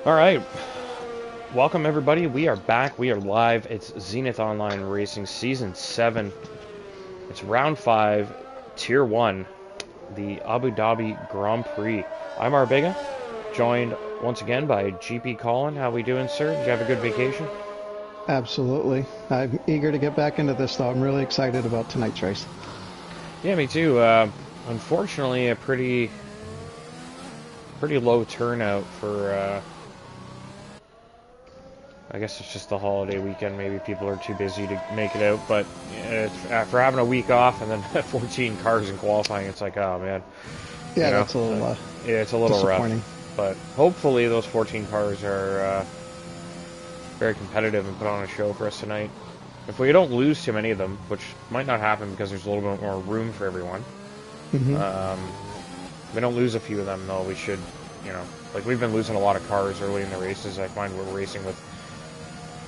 All right, welcome everybody. We are back. We are live. It's Zenith Online Racing Season 7. It's Round 5, Tier 1, the Abu Dhabi Grand Prix. I'm Arbega, joined once again by GP Colin. How we doing, sir? Did you have a good vacation? Absolutely. I'm eager to get back into this, though. I'm really excited about tonight's race. Yeah, me too. Unfortunately, a pretty low turnout for... I guess it's just the holiday weekend. Maybe people are too busy to make it out. But for having a week off and then 14 cars in qualifying, it's like, oh man. Yeah, that's a little yeah, it's a little disappointing. rough. But hopefully those 14 cars are very competitive and put on a show for us tonight. If we don't lose too many of them, which might not happen because there's a little bit more room for everyone. If we don't lose a few of them, though, we should, like we've been losing a lot of cars early in the races. I find we're racing with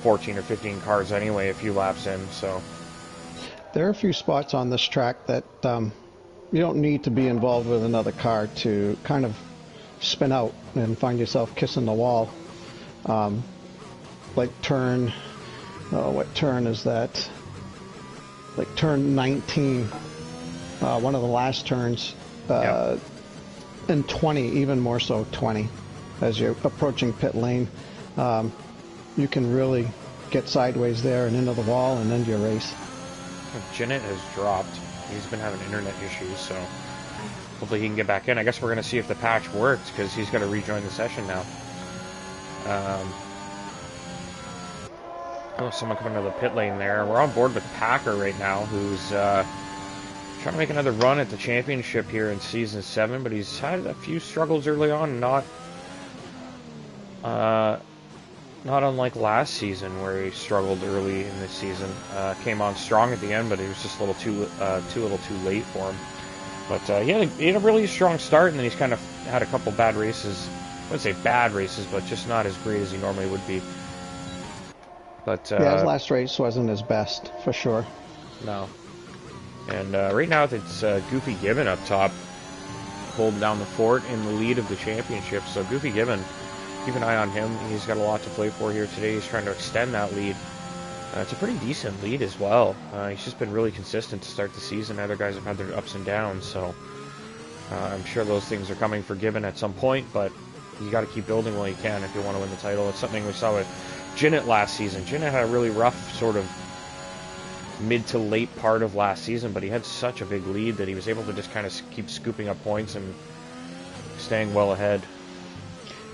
14 or 15 cars anyway, a few laps in, so. There are a few spots on this track that you don't need to be involved with another car to kind of spin out and find yourself kissing the wall. Like turn, what turn is that? Like turn 19, one of the last turns, Yep. and 20, even more so 20, as you're approaching pit lane. You can really get sideways there and into the wall and into your race. Jinnit has dropped. He's been having internet issues, so hopefully he can get back in. I guess we're going to see if the patch works, because he's got to rejoin the session now. Oh, someone coming to the pit lane there. We're on board with Packer right now, who's trying to make another run at the championship here in Season 7, but he's had a few struggles early on, not unlike last season where he struggled early in this season. Came on strong at the end, but it was just a little too late for him. But he had a really strong start, and then he's kind of had a couple bad races. I wouldn't say bad races, but just not as great as he normally would be. But yeah, his last race wasn't his best, for sure. No. And right now it's Goofy Gibbon up top, holding down the fort in the lead of the championship. So Goofy Gibbon, keep an eye on him. He's got a lot to play for here today. He's trying to extend that lead. It's a pretty decent lead as well. He's just been really consistent to start the season. Other guys have had their ups and downs, so I'm sure those things are coming for Gibbon at some point, but you got to keep building while you can if you want to win the title. It's something we saw with Jinnit last season. Jinnit had a really rough sort of mid to late part of last season, but he had such a big lead that he was able to just kind of keep scooping up points and staying well ahead.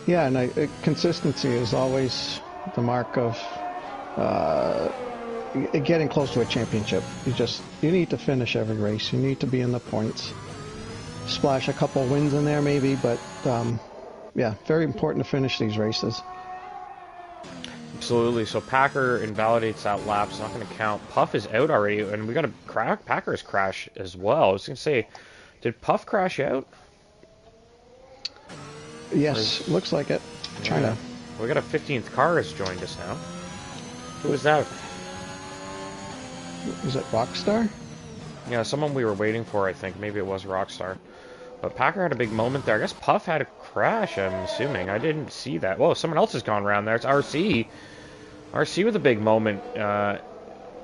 Yeah, and consistency is always the mark of getting close to a championship. You need to finish every race. You need to be in the points. Splash a couple wins in there maybe, but yeah, very important to finish these races. Absolutely. So Packer invalidates that lap. It's not going to count. Puff is out already, and we got a Packer's crash as well. I was going to say, did Puff crash out? Yes, looks like it. Yeah. We got a 15th car has joined us now. Who is that? Is it Rockstar? Yeah, someone we were waiting for, I think. Maybe it was Rockstar. But Packer had a big moment there. I guess Puff had a crash, I'm assuming. I didn't see that. Whoa, someone else has gone around there. It's RC. RC with a big moment.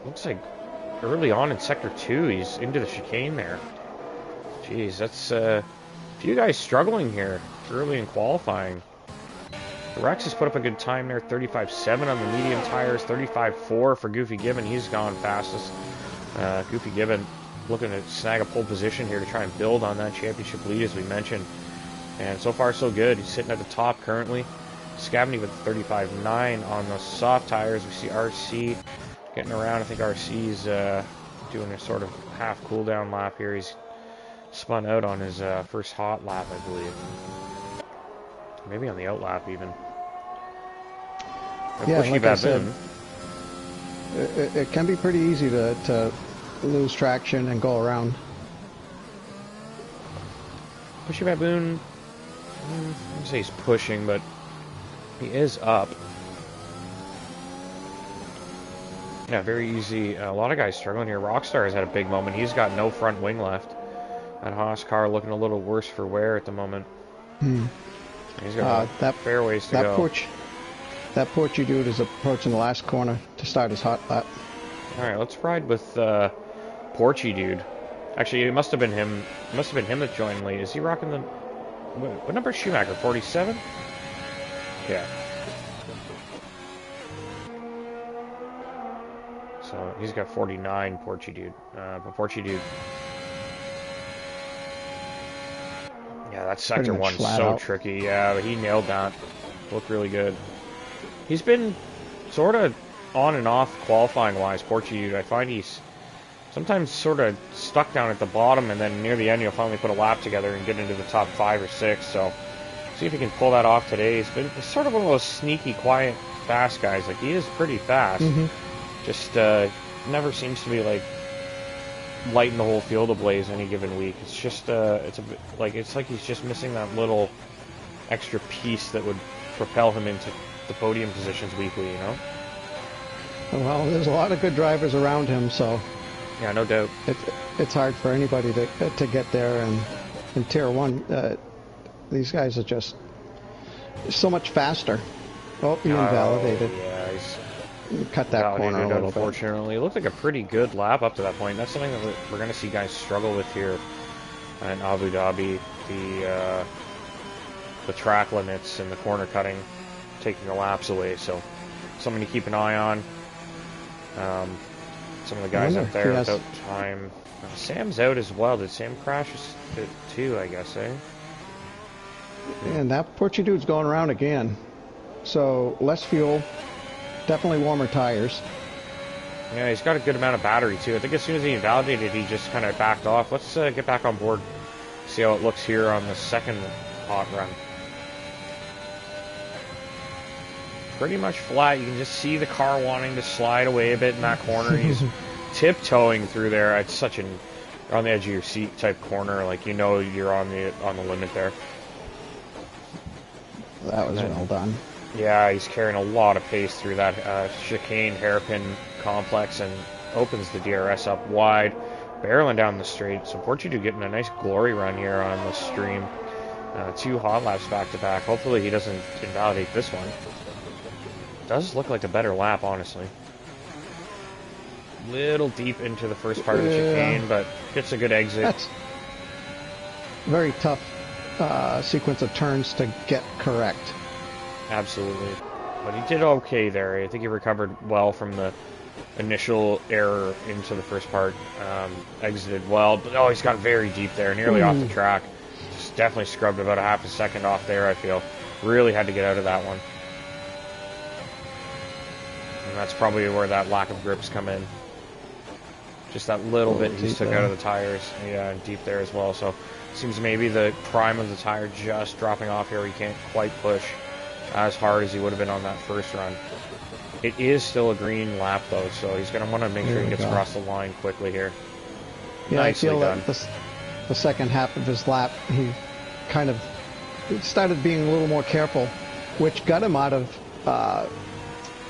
Looks like early on in Sector 2, he's into the chicane there. Jeez, that's a few guys struggling here early in qualifying. Rex has put up a good time there, 35.7 on the medium tires, 35.4 for Goofy Gibbon. He's gone fastest. Goofy Gibbon looking to snag a pole position here to try and build on that championship lead, as we mentioned. And so far, so good. He's sitting at the top currently. Scavney with 35.9 on the soft tires. We see RC getting around. I think RC's doing a sort of half cool-down lap here. He's spun out on his first hot lap, I believe. Maybe on the out lap, even. Yeah, like I said, it can be pretty easy to lose traction and go around. Pushy Baboon, I wouldn't say he's pushing, but he is up. Yeah, very easy. A lot of guys struggling here. Rockstar has had a big moment. He's got no front wing left. That Haas car looking a little worse for wear at the moment. He's got that fair ways to go. That Porchy dude is approaching the last corner to start his hot lap. All right, let's ride with Porchy dude. Actually, it must have been him. It must have been him that joined late. Is he rocking the? What number is Schumacher? 47. Yeah. So he's got 49. Porchy dude. But Porchy dude. Yeah, that sector one's so tricky. Yeah, but he nailed that. Looked really good. He's been sort of on and off qualifying wise, Porchy dude. I find he's sometimes sort of stuck down at the bottom, and then near the end he'll finally put a lap together and get into the top 5 or 6. So see if he can pull that off today. He's sort of one of those sneaky, quiet, fast guys. Like, he is pretty fast. Just never seems to be like lighting the whole field ablaze any given week. It's just it's like he's just missing that little extra piece that would propel him into the podium positions weekly, you know? Well, there's a lot of good drivers around him, so yeah, no doubt. It's hard for anybody to get there, and in Tier 1, these guys are just so much faster. Oh, you invalidated. Yeah, he's cut that corner a little unfortunately. It looked like a pretty good lap up to that point. That's something that we're going to see guys struggle with here in Abu Dhabi. The track limits and the corner cutting taking the laps away, so something to keep an eye on. Some of the guys up there without time. Sam's out as well. Did Sam crash too, I guess, eh? And that Porchy dude's going around again. So less fuel, definitely warmer tires. Yeah, he's got a good amount of battery too. I think as soon as he invalidated, he just kind of backed off. Let's get back on board, see how it looks here on the second hot run. Pretty much flat. You can just see the car wanting to slide away a bit in that corner. He's tiptoeing through there. It's such an on the edge of your seat type corner. Like, you know, you're on the limit there. That was well done. Yeah, he's carrying a lot of pace through that chicane hairpin complex and opens the DRS up wide, barreling down the straight. So Portugal getting a nice glory run here on the stream. 2 hot laps back to back. Hopefully he doesn't invalidate this one. Does look like a better lap, honestly. Little deep into the first part of the chicane, but gets a good exit. That's very tough sequence of turns to get correct. Absolutely. But he did okay there. I think he recovered well from the initial error into the first part. Exited well, but he's got very deep there, nearly off the track. Just definitely scrubbed about a half a second off there, I feel. Really had to get out of that one. And that's probably where that lack of grips come in. Just that little bit he took out of the tires. Yeah, and deep there as well. So seems maybe the prime of the tire just dropping off here. He can't quite push as hard as he would have been on that first run. It is still a green lap though, so he's going to want to make sure he gets across the line quickly here. Yeah, nicely I feel done. Like the second half of his lap, he kind of started being a little more careful, which got him out of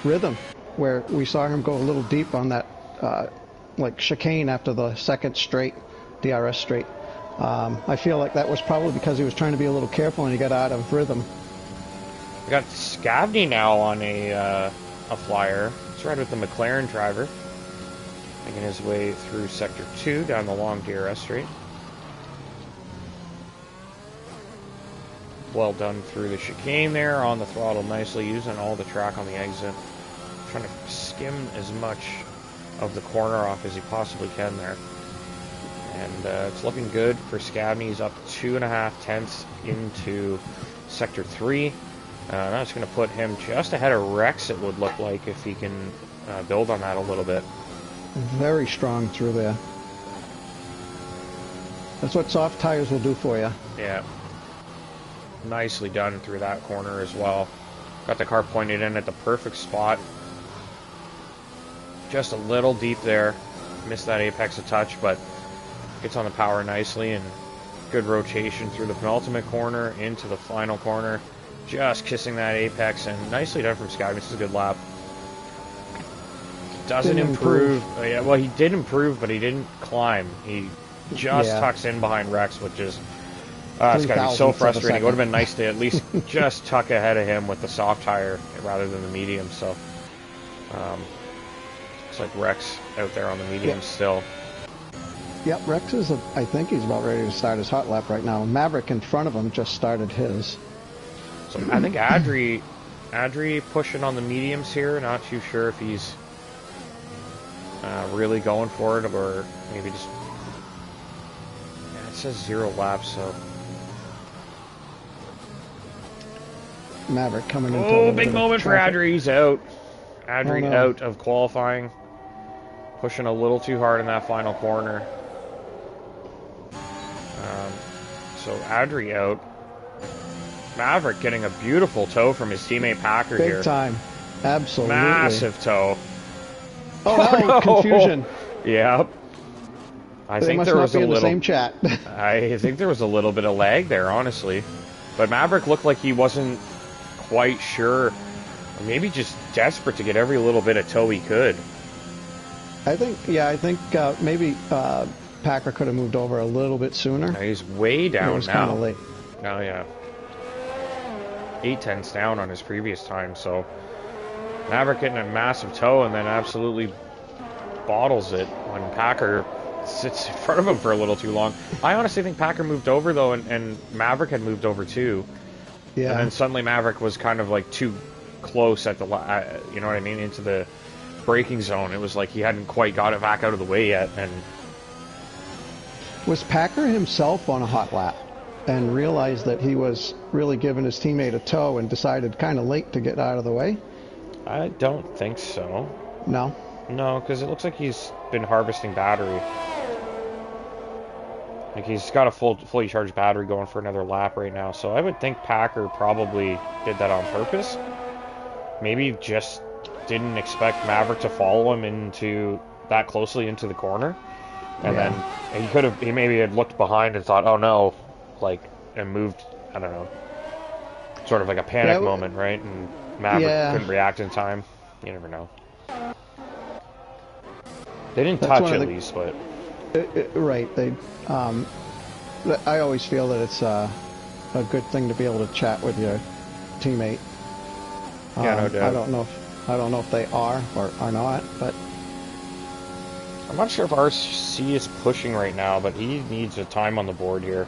rhythm, where we saw him go a little deep on that like chicane after the second straight, DRS straight. I feel like that was probably because he was trying to be a little careful and he got out of rhythm. We got Scavney now on a flyer. Let's ride with the McLaren driver, making his way through Sector 2 down the long DRS straight. Well done through the chicane there, on the throttle nicely, using all the track on the exit. Trying to skim as much of the corner off as he possibly can there. And it's looking good for Scavney. He's up 2.5 tenths into Sector 3. That's going to put him just ahead of Rex, it would look like, if he can build on that a little bit. Very strong through there. That's what soft tires will do for you. Yeah. Nicely done through that corner as well. Got the car pointed in at the perfect spot. Just a little deep there. Missed that apex a touch, but gets on the power nicely, and good rotation through the penultimate corner into the final corner. Just kissing that apex, and nicely done from Sky. This is a good lap. Doesn't improve. Yeah, well, he did improve, but he didn't climb. He just tucks in behind Rex, which is It's got to be so frustrating. It would have been nice to at least just tuck ahead of him with the soft tire rather than the medium. So, looks like Rex out there on the medium still. Yep, Rex is, I think he's about ready to start his hot lap right now. Maverick in front of him just started his. So I think Adri pushing on the mediums here. Not too sure if he's really going for it or maybe just... Yeah, it says 0 laps, so... Maverick coming into Oh, big moment for Adri. He's out. Adri out of qualifying. Pushing a little too hard in that final corner. So Adri out. Maverick getting a beautiful tow from his teammate Packer here. Big time. Absolutely. Massive tow. Oh, no. Confusion. Yep. I think there was a little... the same chat. I think there was a little bit of lag there, honestly. But Maverick looked like he wasn't quite sure. Or maybe just desperate to get every little bit of tow he could. I think maybe Packer could have moved over a little bit sooner. Now he's way down now. It was kind of late. Oh, yeah. 8/10 down on his previous time, so Maverick getting a massive tow and then absolutely bottles it when Packer sits in front of him for a little too long. I honestly think Packer moved over, though, and Maverick had moved over, too. Yeah. And then suddenly Maverick was kind of, like, too close at the, you know what I mean, into the braking zone. It was like he hadn't quite got it back out of the way yet. And was Packer himself on a hot lap and realized that he was really giving his teammate a tow and decided kind of late to get out of the way? I don't think so. No? No, because it looks like he's been harvesting battery. Like he's got a fully charged battery going for another lap right now. So I would think Packer probably did that on purpose. Maybe just didn't expect Maverick to follow him into that closely into the corner. And then he maybe had looked behind and thought, oh no, like, and moved, I don't know, sort of like a panic moment, right? And Maverick couldn't react in time. You never know. They didn't touch at least, but... Right. I always feel that it's a good thing to be able to chat with your teammate. Yeah, no doubt. I don't know if they are or are not, but... I'm not sure if RC is pushing right now, but he needs a time on the board here.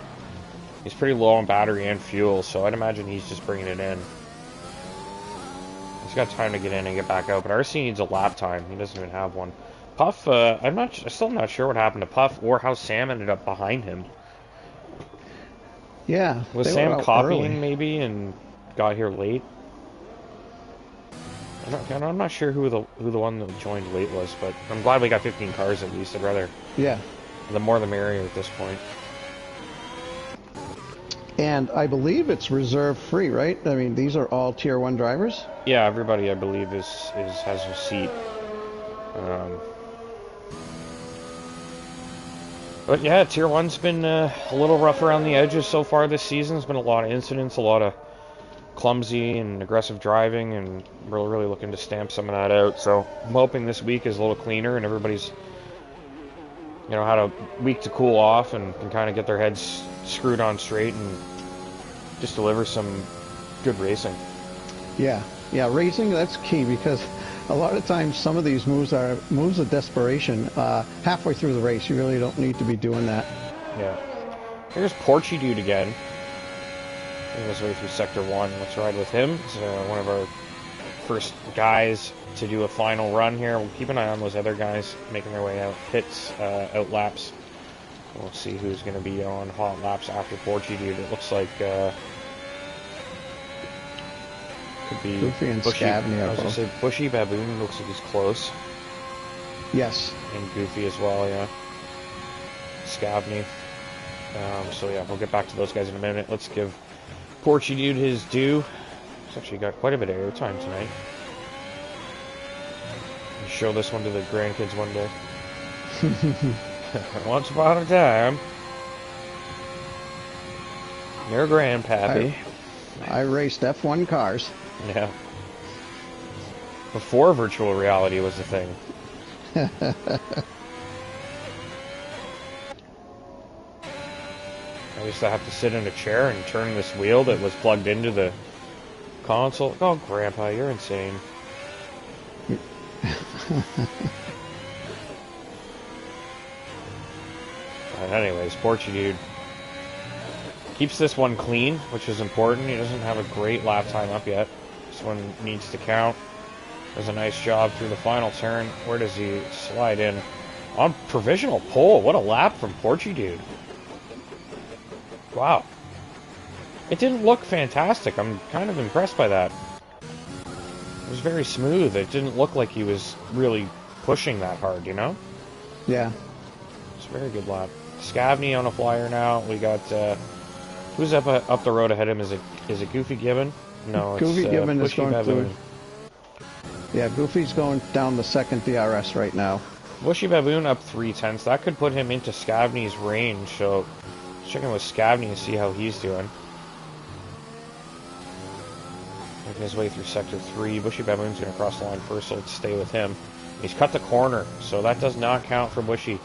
He's pretty low on battery and fuel, so I'd imagine he's just bringing it in. He's got time to get in and get back out, but RC needs a lap time. He doesn't even have one. Puff, I'm still not sure what happened to Puff or how Sam ended up behind him. Yeah. Was Sam copying maybe and got here late? I'm not sure who the one that joined late was, but I'm glad we got 15 cars at least. I'd rather... Yeah. The more the merrier at this point. And I believe it's reserve free, right? I mean, these are all Tier 1 drivers? Yeah, everybody I believe has a seat. But yeah, Tier 1's been a little rough around the edges so far this season. There's been a lot of incidents, a lot of clumsy and aggressive driving, and we're really looking to stamp some of that out. So I'm hoping this week is a little cleaner and everybody's, you know, had a week to cool off and can kind of get their heads screwed on straight and just deliver some good racing. Yeah, racing, that's key, because a lot of times some of these moves are moves of desperation. Halfway through the race, you really don't need to be doing that. Yeah. Here's Porchy Dude again. Making his way through Sector 1. Let's ride with him. He's one of our first guys to do a final run here. We'll keep an eye on those other guys making their way out. Pits, out laps. We'll see who's going to be on hot laps after Porchy Dude. It looks like could be Goofy and Bushy. Scavney. I was going to say Bushy Baboon looks like he's close. Yes. And Goofy as well, yeah. Scavney. So yeah, we'll get back to those guys in a minute. Let's give Porchy Dude his due. He's actually got quite a bit of airtime tonight. We'll show this one to the grandkids one day. Once upon a time, your grandpappy. I raced F1 cars. Yeah. Before virtual reality was a thing. I used to have to sit in a chair and turn this wheel that was plugged into the console. Oh, Grandpa, you're insane. But anyways, Portuguese keeps this one clean, which is important. He doesn't have a great lap time up yet. This one needs to count. Does a nice job through the final turn. Where does he slide in? On provisional pole. What a lap from Portuguese. Wow. It didn't look fantastic. I'm kind of impressed by that. It was very smooth. It didn't look like he was really pushing that hard, you know? Yeah. It's a very good lap. Scavney on a flyer now. We got who's up the road ahead of him? Is it Goofy Gibbon? No, Goofy it's Gibbon is going Baboon. through. Yeah, Goofy's going down the second DRS right now. Bushy Baboon up 3/10. That could put him into Scavney's range. So let's check in with Scavney and see how he's doing. Making his way through sector 3. Bushy Baboon's going to cross the line first, so let's stay with him. He's cut the corner, so that does not count for Bushy.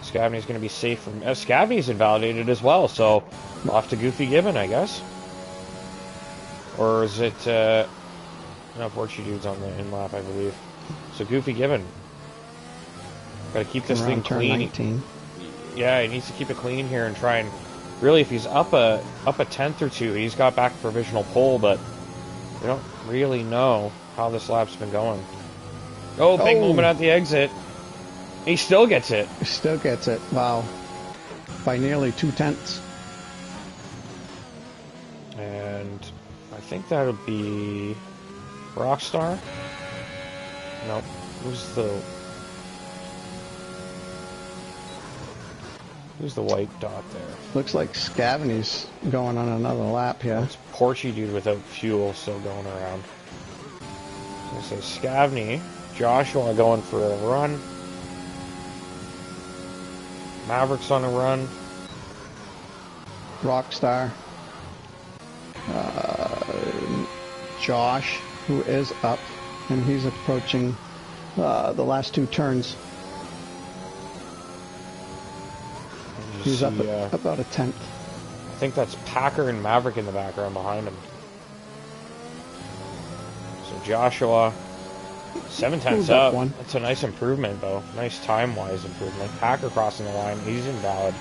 Scavney's going to be safe from... Scavney's invalidated as well, so off to Goofy Gibbon, I guess. Or is it... no, Portuguese on the in-lap, I believe. So Goofy Gibbon. Got to keep this thing clean. 19. Yeah, he needs to keep it clean here and try and... Really, if he's up a tenth or two, he's got back a provisional pole, but we don't really know how this lap's been going. Oh, big moment at the exit. He still gets it. He still gets it. Wow. By nearly 2/10. And I think that would be Rockstar. Nope. Who's the white dot there? Looks like Scavney's going on another lap here. It's Porchy dude without fuel still going around. So Scavney, Joshua going for a run. Maverick's on a run. Rockstar. Josh, who is up, and he's approaching the last two turns. He's up about a tenth. I think that's Packer and Maverick in the background behind him. So Joshua, 7/10 up. That's a nice improvement, though. Nice time-wise improvement. Packer crossing the line. He's invalid.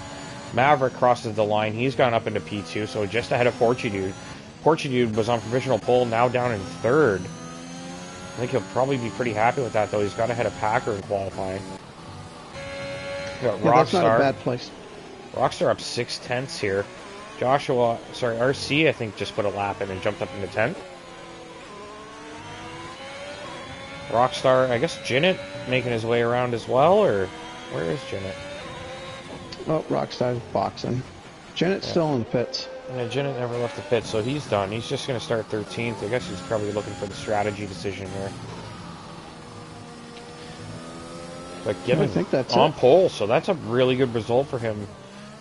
Maverick crosses the line. He's gone up into P2, so just ahead of Portuguese. Portuguese was on provisional pole, now down in third. I think he'll probably be pretty happy with that, though. He's got ahead of Packer in qualifying. Got Rockstar. That's not a bad place. Rockstar up 6/10 here. Joshua, sorry, RC, I think, just put a lap in and jumped up into 10th. Rockstar, I guess Jinnit making his way around as well, or where is Jinnit? Oh, Rockstar's boxing. Jinnit's still in the pits. Yeah, Jinnit never left the pit, so he's done. He's just going to start 13th. I guess he's probably looking for the strategy decision here. But Gibbon on pole, so that's a really good result for him,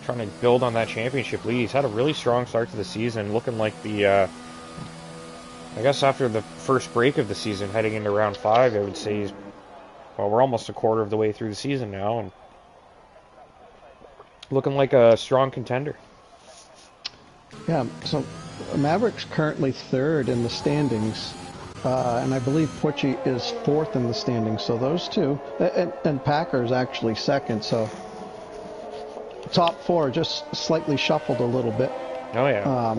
trying to build on that championship lead. He's had a really strong start to the season, looking like the, I guess after the first break of the season, heading into round 5, I would say he's, well, we're almost a quarter of the way through the season now, and looking like a strong contender. Yeah, so Maverick's currently third in the standings, and I believe Porchy is fourth in the standings, so those two, and Packer's actually second, so top four just slightly shuffled a little bit. Oh, yeah.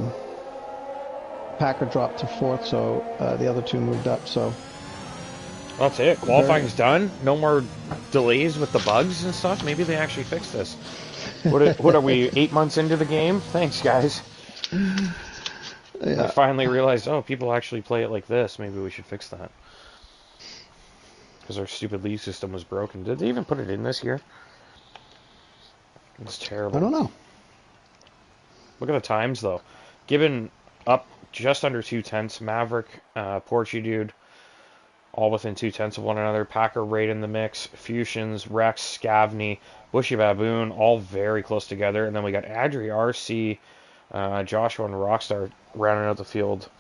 Packer dropped to fourth, so the other two moved up, so... That's it. Qualifying's done. No more delays with the bugs and stuff. Maybe they actually fixed this. What are we, 8 months into the game? Thanks, guys. Yeah. I finally realized, oh, people actually play it like this. Maybe we should fix that. Because our stupid league system was broken. Did they even put it in this year? It's terrible. I don't know. Look at the times, though. Gibbon up just under 2/10. Maverick, Porchy Dude, all within 2/10 of one another. Packer right in the mix. Fusions, Rex, Scavney, Bushy Baboon, all very close together. And then we got Adri, RC, Joshua, and Rockstar rounding out the field.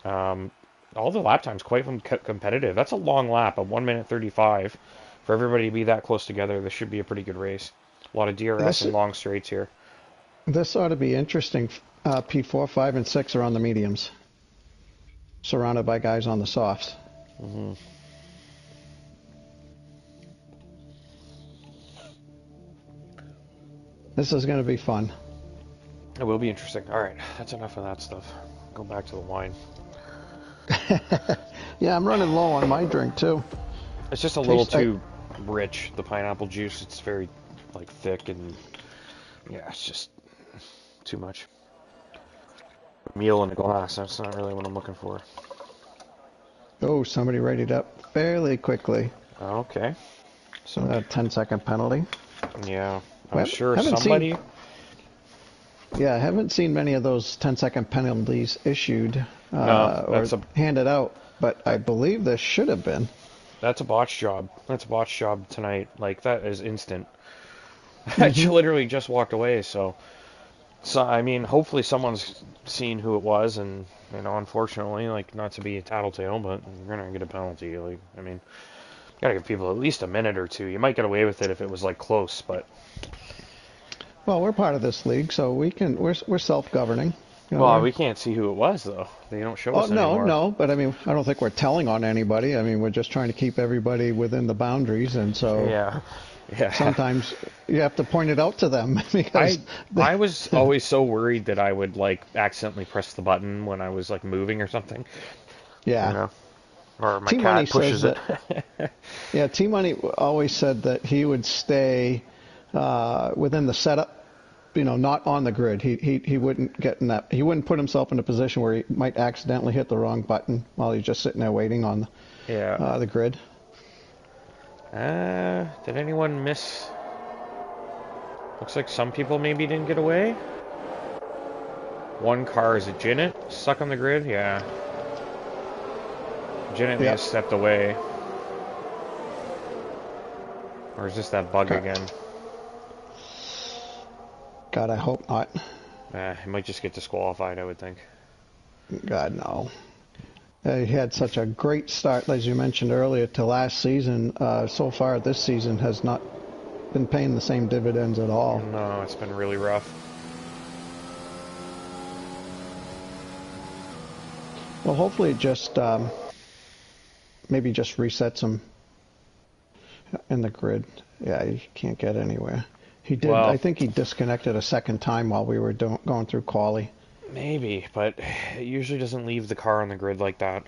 All the lap times quite competitive. That's a long lap, a 1:35. For everybody to be that close together, this should be a pretty good race. A lot of DRS and long straights here. This ought to be interesting. P4, 5, and 6 are on the mediums, surrounded by guys on the softs. Mm-hmm. This is going to be fun. It will be interesting. All right, that's enough of that stuff. Go back to the wine. Yeah, I'm running low on my drink too. It's just a little too rich, the pineapple juice. It's very, like, thick and, yeah, it's just too much. Meal in a glass, that's not really what I'm looking for. Oh, somebody readied up fairly quickly. Okay. So a 10-second penalty. Yeah, I'm sure somebody... Yeah, I haven't seen many of those 10-second penalties issued or handed out, but I believe there should have been. That's a botch job. That's a botch job tonight. Like, that is instant. I literally just walked away, so I mean, hopefully someone's seen who it was, and, you know, unfortunately, like, not to be a tattletale, but you're gonna get a penalty. Like, I mean, gotta give people at least a minute or two. You might get away with it if it was, like, close, but... Well, we're part of this league, so we're self-governing. You know, well, we can't see who it was, though. They don't show us anymore. No, but I mean, I don't think we're telling on anybody. I mean, we're just trying to keep everybody within the boundaries, and so yeah. Sometimes you have to point it out to them because I was always so worried that I would, like, accidentally press the button when I was, like, moving or something. Yeah. You know? Or my cat pushes it. Yeah, T-Money always said that he would stay within the setup. You know, not on the grid. He wouldn't get in that. He wouldn't put himself in a position where he might accidentally hit the wrong button while he's just sitting there waiting on the grid. Did anyone miss? Looks like some people maybe didn't get away. One car, is it Jinnit? Stuck on the grid? Yeah. Jinnit may have stepped away. Or is this that bug again? God, I hope not. He might just get disqualified, I would think. God, no. He had such a great start, as you mentioned earlier, to last season. So far, this season has not been paying the same dividends at all. No, it's been really rough. Well, hopefully it just maybe just resets him in the grid. Yeah, he can't get anywhere. He did. Well, I think he disconnected a second time while we were going through quali. Maybe, but it usually doesn't leave the car on the grid like that.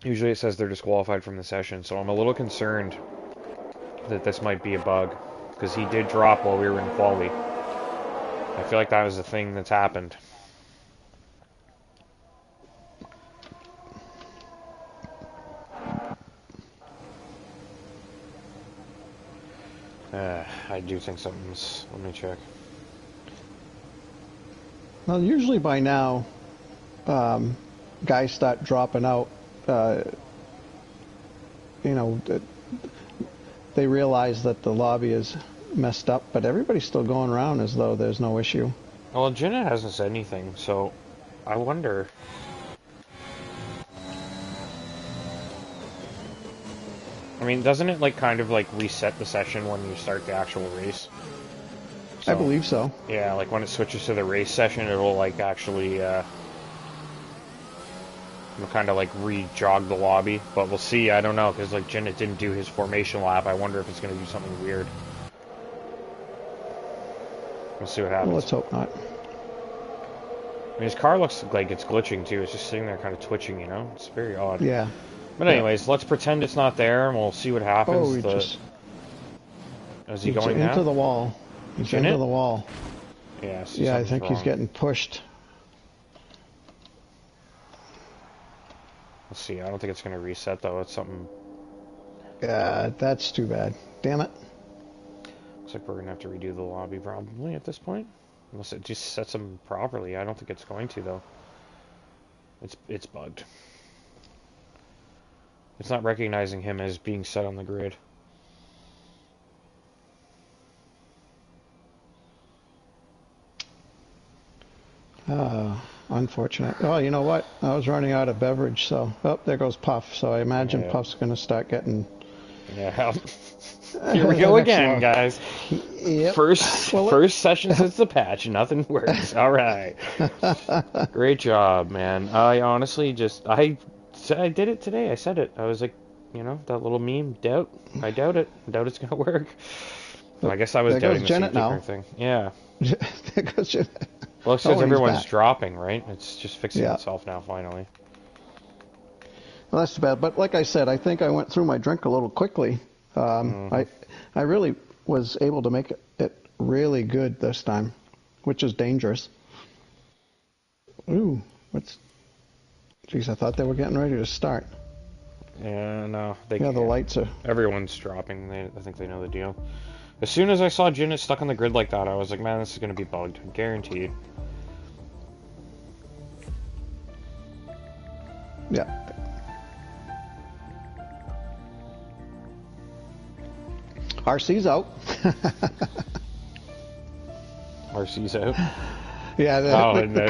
Usually it says they're disqualified from the session, so I'm a little concerned that this might be a bug, because he did drop while we were in quali. I feel like that was the thing that's happened. I do think something's... Let me check. Well, usually by now, guys start dropping out. You know, they realize that the lobby is messed up, but everybody's still going around as though there's no issue. Well, Jenna hasn't said anything, so I wonder... I mean, doesn't it, like, kind of, like, reset the session when you start the actual race? So, I believe so. Yeah, like, when it switches to the race session, it'll, like, actually, kind of, like, re-jog the lobby. But we'll see, I don't know, because, like, Jinnit didn't do his formation lap. I wonder if it's going to do something weird. We'll see what happens. Well, let's hope not. I mean, his car looks like it's glitching, too. It's just sitting there kind of twitching, you know? It's very odd. Yeah. But anyways, let's pretend it's not there, and we'll see what happens. Oh, is he going now? Into the wall. He's into the wall. Yeah, I think he's getting pushed. Let's see. I don't think it's going to reset, though. It's something... Yeah, that's too bad. Damn it. Looks like we're going to have to redo the lobby, probably, at this point. Unless it just sets them properly. I don't think it's going to, though. It's bugged. It's not recognizing him as being set on the grid. Unfortunate. Oh, you know what? I was running out of beverage, so... Oh, there goes Puff. So I imagine Puff's going to start getting... Yeah. Here we go again, guys. Yep. First session since the patch, nothing works. All right. Great job, man. I honestly I did it today. I said it. I was like, you know, that little meme, doubt. I doubt it. Doubt it's gonna work. Well, I guess I was doubting the safety car thing. Yeah. There goes Janet. Well, it's because everyone's dropping, right? It's just fixing itself now, finally. Well, that's too bad. But like I said, I think I went through my drink a little quickly. I really was able to make it really good this time, which is dangerous. Ooh, Jeez, I thought they were getting ready to start. Yeah, no, the lights are... Everyone's dropping. I think they know the deal. As soon as I saw Janet stuck on the grid like that, I was like, man, this is going to be bugged. Guaranteed. Yeah. RC's out. RC's out? Yeah, the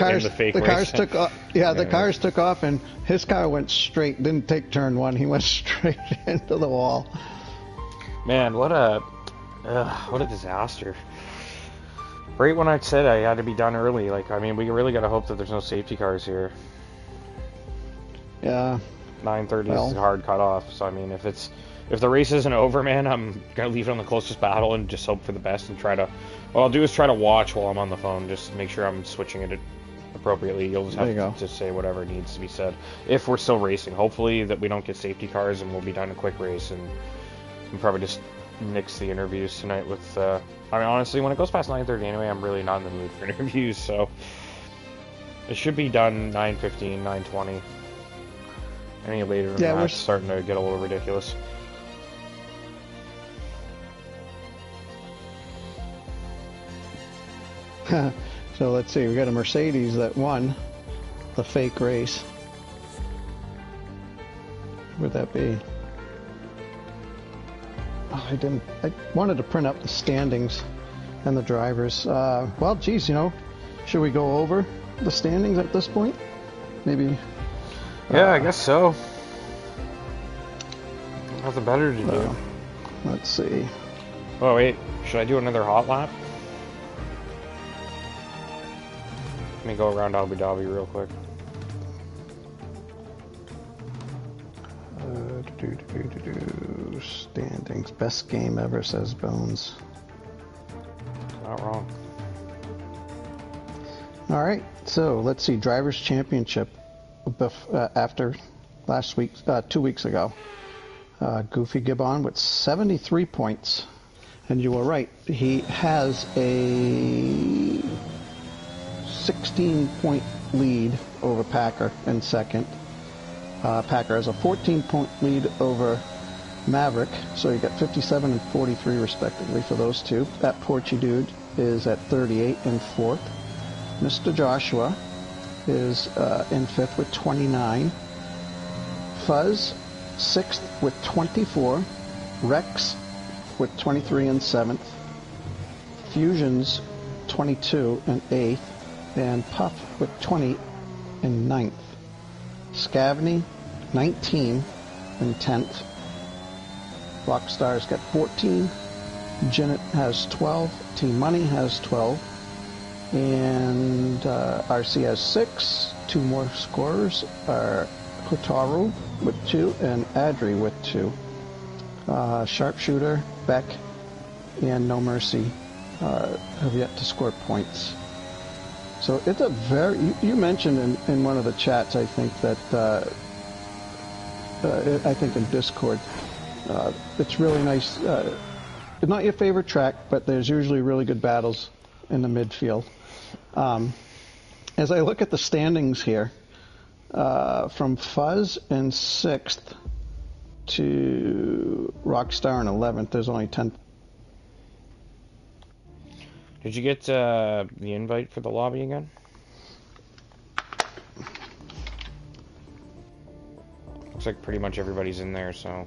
cars took off. Yeah, the cars took off, and his car went straight. Didn't take turn one. He went straight into the wall. Man, what a disaster. Right when I said I had to be done early, like, I mean, we really got to hope that there's no safety cars here. Yeah. 9:30 is a hard cutoff, so I mean, if the race isn't over, man, I'm gonna leave it on the closest battle and just hope for the best and try to. What I'll do is try to watch while I'm on the phone, just to make sure I'm switching it appropriately. You'll just have to say whatever needs to be said. If we're still racing, hopefully that we don't get safety cars and we'll be done a quick race, and we'll probably just nix the interviews tonight with. I mean, honestly, when it goes past 9:30 anyway, I'm really not in the mood for interviews, so it should be done 9:15, 9:20. Any later than that, it's starting to get a little ridiculous. So let's see, we got a Mercedes that won the fake race. Who would that be? Oh, I wanted to print up the standings and the drivers. Well, geez, you know, should we go over the standings at this point? Maybe. Yeah, I guess so. Nothing better to do. Let's see. Oh, wait. Should I do another hot lap? Let me go around Abu Dhabi real quick. Standings. Best game ever, says Bones. Not wrong. All right. So let's see. Drivers' Championship. After last week, 2 weeks ago, Goofy Gibbon with 73 points, and you were right, he has a 16-point lead over Packer in second. Packer has a 14-point lead over Maverick, so you got 57 and 43 respectively for those two. That Porchy Dude is at 38 in fourth. Mr. Joshua is in fifth with 29. Fuzz, sixth with 24. Rex with 23 in seventh. Fusions, 22 in eighth. And Puff with 20 in ninth. Scavney, 19 in 10th. Rockstar's got 14. Janet has 12. T-Money has 12. And RC has 6. Two more scorers are Hotaru with 2 and Adri with 2. Sharpshooter, Beck, and No Mercy have yet to score points. So it's a very... You mentioned in one of the chats, I think, that... I think in Discord, it's really nice. Not your favorite track, but there's usually really good battles in the midfield. As I look at the standings here, from Fuzz in 6th to Rockstar in 11th, there's only 10. Did you get the invite for the lobby again? Looks like pretty much everybody's in there, so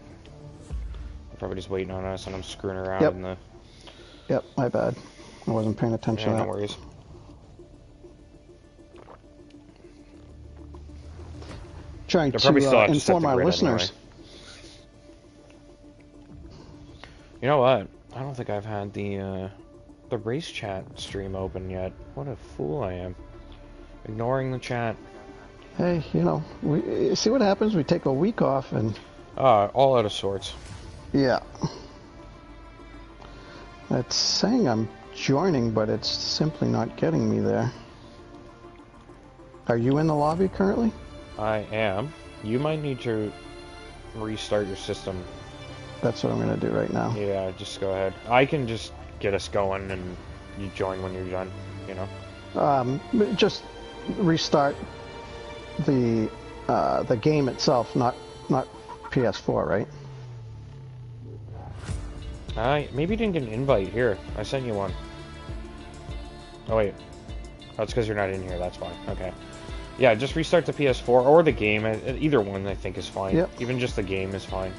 they're probably just waiting on us, and I'm screwing around in the... Yep, my bad. I wasn't paying attention to that. No worries. Trying to inform our listeners. Anyway. You know what? I don't think I've had the the race chat stream open yet. What a fool I am. Ignoring the chat. Hey, you know, we see what happens. We take a week off and... all out of sorts. Yeah. It's saying I'm joining, but it's simply not getting me there. Are you in the lobby currently? I am. You might need to restart your system. That's what I'm going to do right now. Yeah, just go ahead. I can just get us going and you join when you're done, you know? Just restart the game itself, not PS4, right? Maybe you didn't get an invite. Here, I sent you one. Oh, wait. That's because you're not in here, that's why. Okay. Yeah, just restart the PS4 or the game. Either one, I think, is fine. Yep. Even just the game is fine.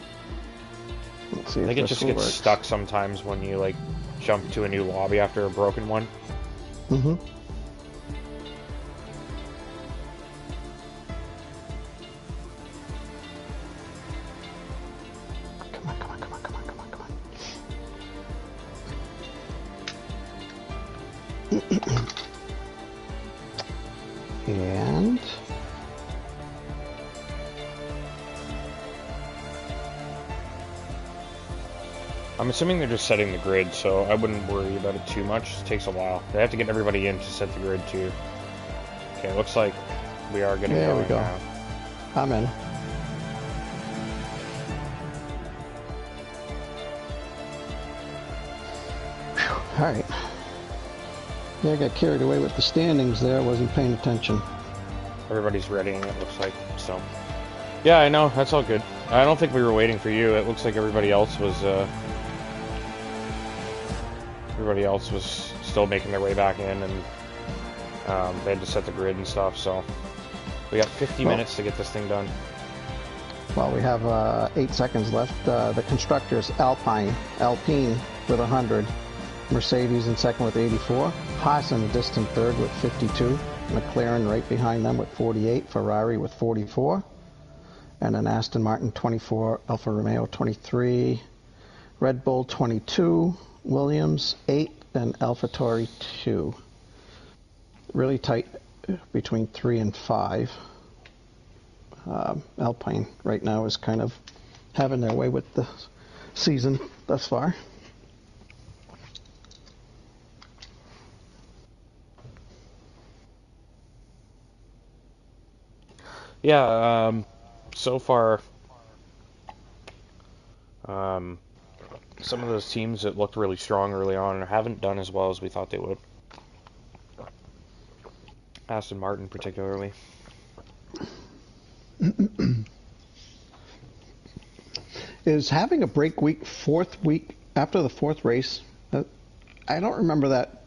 Let's see. I think it just gets stuck sometimes when you, like, jump to a new lobby after a broken one. Mm-hmm. And I'm assuming they're just setting the grid, so I wouldn't worry about it too much. It takes a while. They have to get everybody in to set the grid too. Okay, looks like we are getting there we go. Now. I'm in. All right. Yeah, I got carried away with the standings there. I wasn't paying attention. Everybody's readying, it looks like, so. Yeah, I know, that's all good. I don't think we were waiting for you. It looks like everybody else was still making their way back in, and they had to set the grid and stuff, so. We got 50 minutes to get this thing done. Well, we have 8 seconds left. The constructors, Alpine with 100. Mercedes in second with 84. Haas in a distant third with 52. McLaren right behind them with 48. Ferrari with 44. And then Aston Martin 24. Alfa Romeo 23. Red Bull 22. Williams 8. And AlphaTauri 2. Really tight between 3 and 5. Alpine right now is kind of having their way with the season thus far. Yeah, so far, some of those teams that looked really strong early on haven't done as well as we thought they would. Aston Martin particularly. Is having a break week, fourth week, after the fourth race, I don't remember that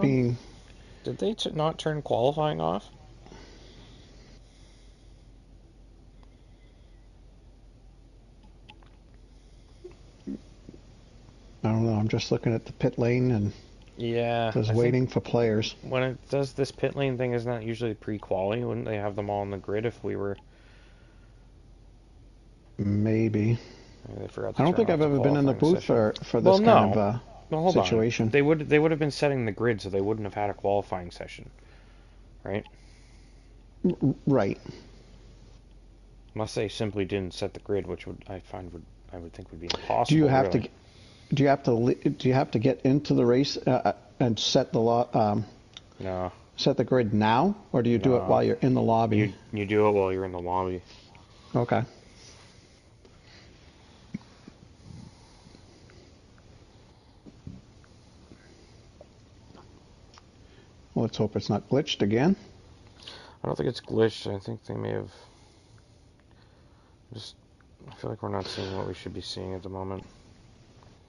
being... Did they not turn qualifying off? I don't know, I'm just looking at the pit lane and just waiting for players. When it does this pit lane thing, isn't that usually pre-quali? Wouldn't they have them all on the grid if we were... Maybe. They forgot to I don't think I've ever been in the booth for this kind of situation. They would have been setting the grid, so they wouldn't have had a qualifying session, right? Right. Unless they simply didn't set the grid, which I would think would be impossible. Do you have to? Do you have to get into the race and set the No. Set the grid now, or do you do it while you're in the lobby? You do it while you're in the lobby. Okay. Well, let's hope it's not glitched again. I don't think it's glitched. I think they may have I feel like we're not seeing what we should be seeing at the moment.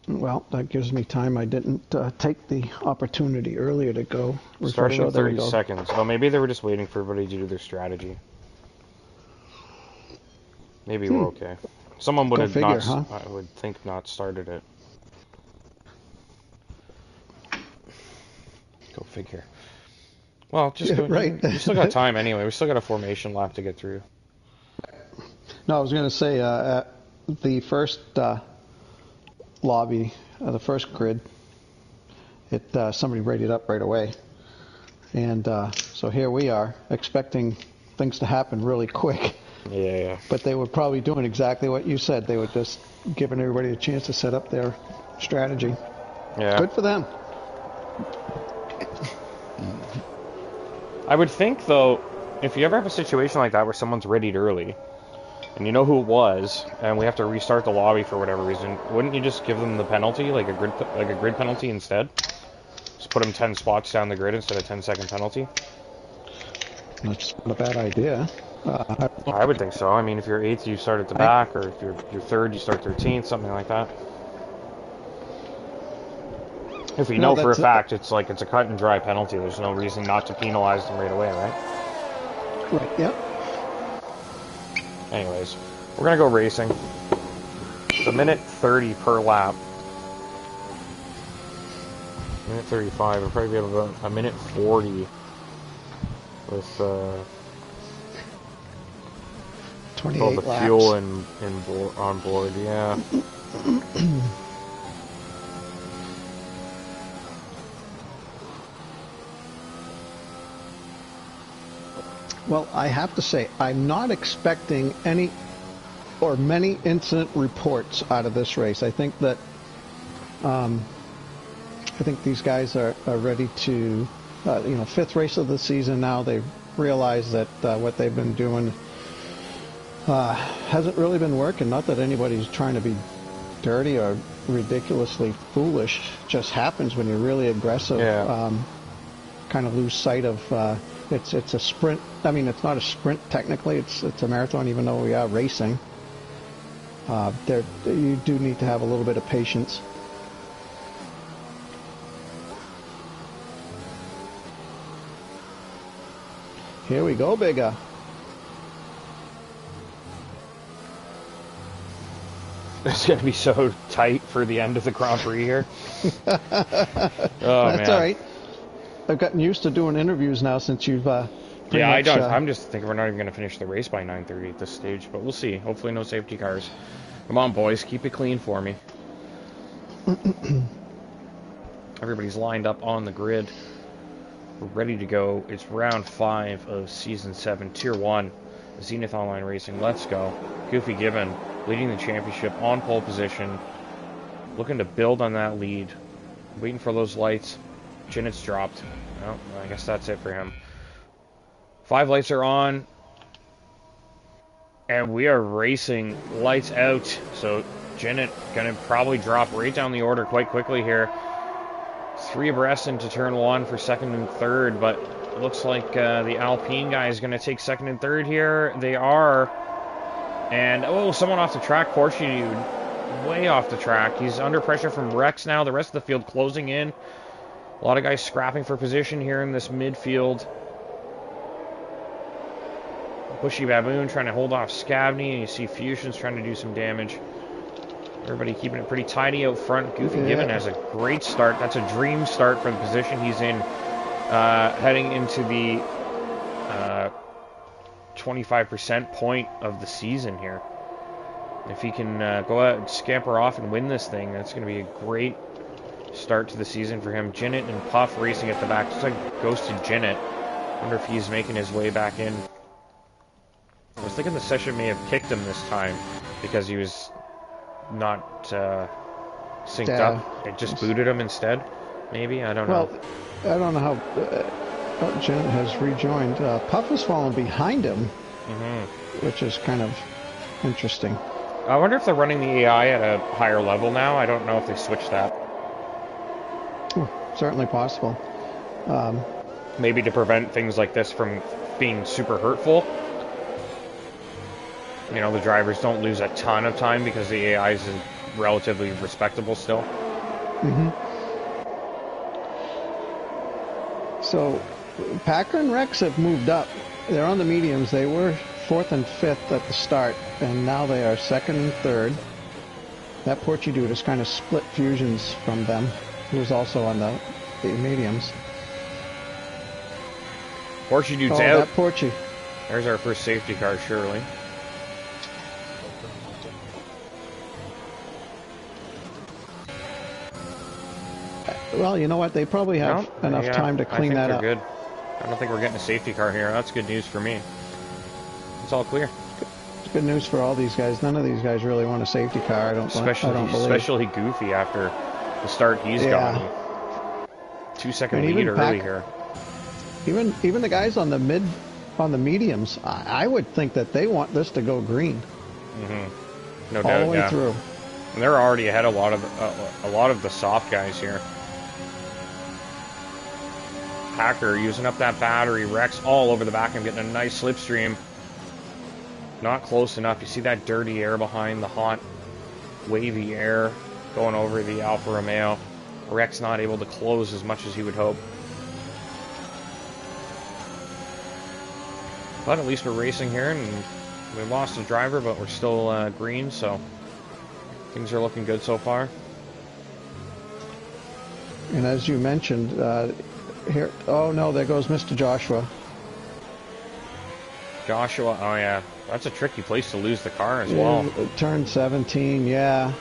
Well, that gives me time. I didn't take the opportunity earlier to go refresh. Starting in 30 seconds. Well, maybe they were just waiting for everybody to do their strategy. Maybe we're okay. Someone would have I would think not started it. Go figure. Well, just go. Right. You still got time anyway. We still got a formation lap to get through. No, I was going to say the first lobby, the first grid, somebody rated up right away. And so here we are, expecting things to happen really quick. Yeah. But they were probably doing exactly what you said. They were just giving everybody a chance to set up their strategy. Yeah. Good for them. I would think, though, if you ever have a situation like that where someone's readied early, and you know who it was, and we have to restart the lobby for whatever reason, wouldn't you just give them the penalty, like a grid penalty instead? Just put them 10 spots down the grid instead of 10-second penalty? That's not a bad idea. I would think so. I mean, if you're 8th, you start at the back, or if you're 3rd, you start 13th, something like that. If we know for a fact it's a cut and dry penalty, there's no reason not to penalize them right away, right? Right, yep. Anyways, we're going to go racing. It's a minute 30 per lap. Minute 35. We'll probably be able to go a minute 40 with 28 all the laps. fuel on board, yeah. Well, I have to say, I'm not expecting any or many incident reports out of this race. I think that these guys are ready to, 5th race of the season now. They've realized that what they've been doing hasn't really been working. Not that anybody's trying to be dirty or ridiculously foolish. It just happens when you're really aggressive. Yeah. Kind of lose sight of. It's a sprint. I mean, it's not a sprint technically. It's a marathon, even though we are racing. You do need to have a little bit of patience. Here we go, Bigger. It's going to be so tight for the end of the Grand Prix here. That's man. All right. I've gotten used to doing interviews now since you've. Yeah, I don't. I'm just thinking we're not even going to finish the race by 9:30 at this stage, but we'll see. Hopefully, no safety cars. Come on, boys, keep it clean for me. Everybody's lined up on the grid. We're ready to go. It's round 5 of season 7, tier 1, Zenith Online Racing. Let's go. Goofy Gibbon leading the championship on pole position, looking to build on that lead. Waiting for those lights. Jinnet's dropped. Well, I guess that's it for him. 5 lights are on. And we are racing lights out. So Jinnet going to probably drop right down the order quite quickly here. 3 abreast into turn 1 for 2nd and 3rd. But it looks like the Alpine guy is going to take 2nd and 3rd here. They are. And, oh, someone off the track. Porsche dude. Way off the track. He's under pressure from Rex now. The rest of the field closing in. A lot of guys scrapping for position here in this midfield. Bushy Baboon trying to hold off Scavney, and you see Fusions trying to do some damage. Everybody keeping it pretty tidy out front. Goofy Gibbon has a great start. That's a dream start for the position he's in, heading into the 25% point of the season here. If he can go out and scamper off and win this thing, that's going to be a great start to the season for him. Jinnet and Puff racing at the back. Looks like ghosted Jinnet. Wonder if he's making his way back in. I was thinking the session may have kicked him this time because he was not synced up. It just booted him instead. Maybe, I don't know. Well, I don't know how Jinnet has rejoined. Puff has fallen behind him, which is kind of interesting. I wonder if they're running the AI at a higher level now. I don't know if they switched that. Certainly possible. Maybe to prevent things like this from being super hurtful. You know, the drivers don't lose a ton of time because the AI is relatively respectable still. So, Packer and Rex have moved up. They're on the mediums. They were 4th and 5th at the start, and now they are 2nd and 3rd. That Porchy dude has kind of split Fusions from them, who was also on the mediums. Porchy dude's out. That Porchy. There's our first safety car, surely. Well, you know what? They probably have enough time to clean that up. Good. I don't think we're getting a safety car here. That's good news for me. It's all clear. It's good news for all these guys. None of these guys really want a safety car. I don't believe. Especially Goofy after the start he's gotten. 2-second lead early here. Even the guys on the mediums, I would think that they want this to go green. Mm-hmm. No doubt. All the way through. And they're already ahead of a lot of the soft guys here. Packer using up that battery. Rex all over the back and getting a nice slipstream. Not close enough. You see that dirty air behind, the hot, wavy air going over the Alfa Romeo. Rex not able to close as much as he would hope. But at least we're racing here, and we lost a driver, but we're still green, so things are looking good so far. And as you mentioned, here, oh no, there goes Mr. Joshua. Joshua, oh yeah, that's a tricky place to lose the car as well. Turn 17, yeah.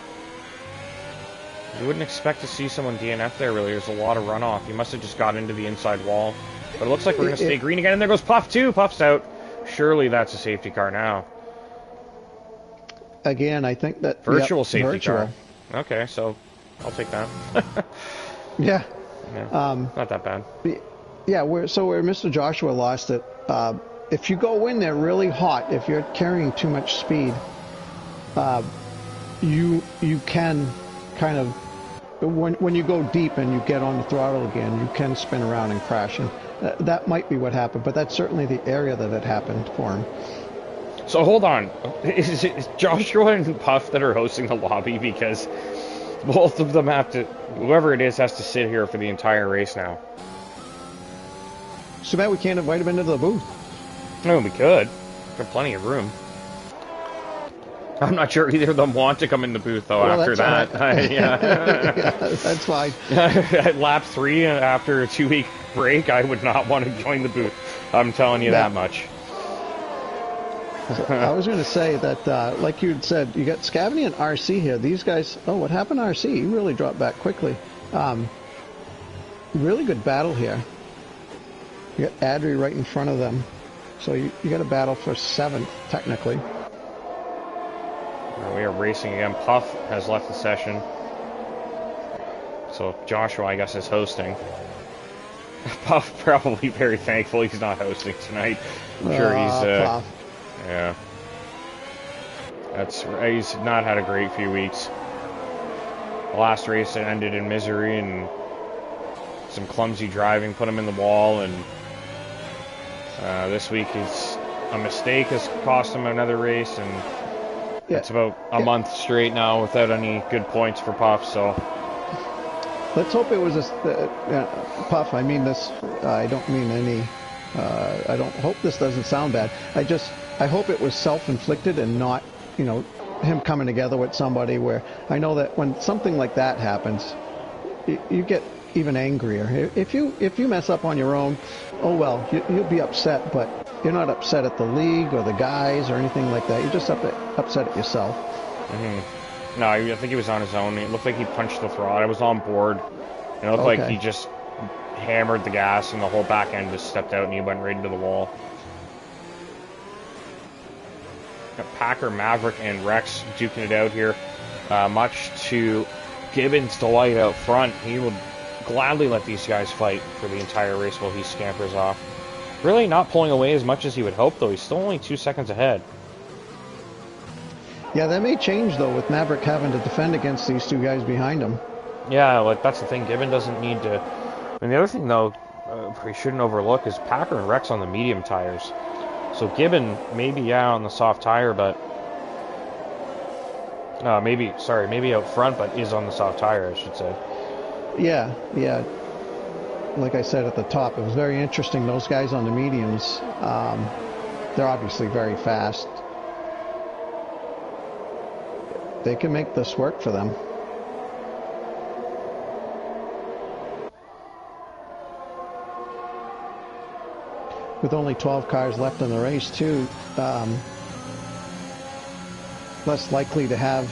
You wouldn't expect to see someone DNF there, really. There's a lot of runoff. He must have just got into the inside wall. But it looks like we're going to stay green again, and there goes Puff, too. Puff's out. Surely that's a safety car now. Again, I think that... Virtual safety car. Okay, so I'll take that. Yeah. Not that bad. Yeah, where Mr. Joshua lost it, if you go in there really hot, if you're carrying too much speed, you can kind of, when you go deep and you get on the throttle again, you can spin around and crash, and that might be what happened, but that's certainly the area that it happened for him. So hold on, is it Joshua and Puff that are hosting the lobby? Because both of them have to, whoever it is has to sit here for the entire race now. So bad we can't invite him into the booth. No, we could. There's plenty of room. I'm not sure either of them want to come in the booth, though, after that. Right. Yeah, that's fine. At lap 3, after a 2-week break, I would not want to join the booth. I'm telling you that much. So I was going to say that, like you had said, you got Scavany and RC here. These guys, oh, what happened to RC? He really dropped back quickly. Really good battle here. You got Adri right in front of them. So you got a battle for 7th, technically. We are racing again. Puff has left the session. So Joshua, I guess, is hosting. Puff probably very thankful he's not hosting tonight. I'm sure he's... Puff. Yeah. He's not had a great few weeks. The last race ended in misery, and some clumsy driving put him in the wall, and this week a mistake has cost him another race, and it's about a month straight now without any good points for Puff, so... Let's hope it was Puff, I mean this, I don't mean any... I don't hope this doesn't sound bad. I hope it was self-inflicted and not, him coming together with somebody, where I know that when something like that happens, you get even angrier. If you mess up on your own, oh well, you'll be upset, but you're not upset at the league or the guys or anything like that. You're just upset at yourself. Mm-hmm. No, I think he was on his own. It looked like he punched the throttle. I was on board. It looked like he just hammered the gas and the whole back end just stepped out and he went right into the wall. Packer, Maverick, and Rex duking it out here. Much to Gibbons' delight out front. He would gladly let these guys fight for the entire race while he scampers off. Really not pulling away as much as he would hope, though. He's still only 2 seconds ahead. Yeah, that may change, though, with Maverick having to defend against these two guys behind him. Yeah, that's the thing. Gibbon doesn't need to... And the other thing, though, we shouldn't overlook is Packer and Rex on the medium tires. So Gibbon maybe on the soft tire, but... maybe out front, but is on the soft tire, I should say. Yeah. Like I said at the top, it was very interesting. Those guys on the mediums, they're obviously very fast. They can make this work for them. With only 12 cars left in the race, too, less likely to have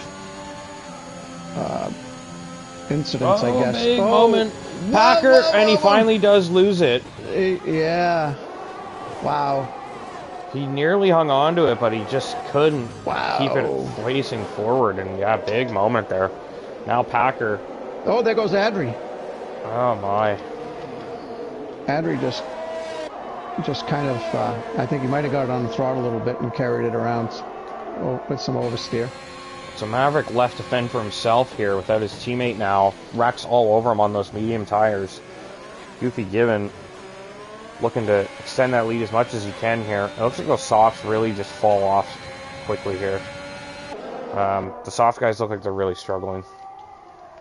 incidents, I guess. Big moment. Packer, and he finally does lose it. Yeah. Wow. He nearly hung on to it, but he just couldn't keep it facing forward. And yeah, big moment there. Now Packer. Oh, there goes Adri. Oh my. Adri just kind of, I think he might have got it on the throttle a little bit and carried it around with some oversteer. So Maverick left to fend for himself here without his teammate now. Rex all over him on those medium tires. Goofy Gibbon looking to extend that lead as much as he can here. It looks like those softs really just fall off quickly here. The soft guys look like they're really struggling.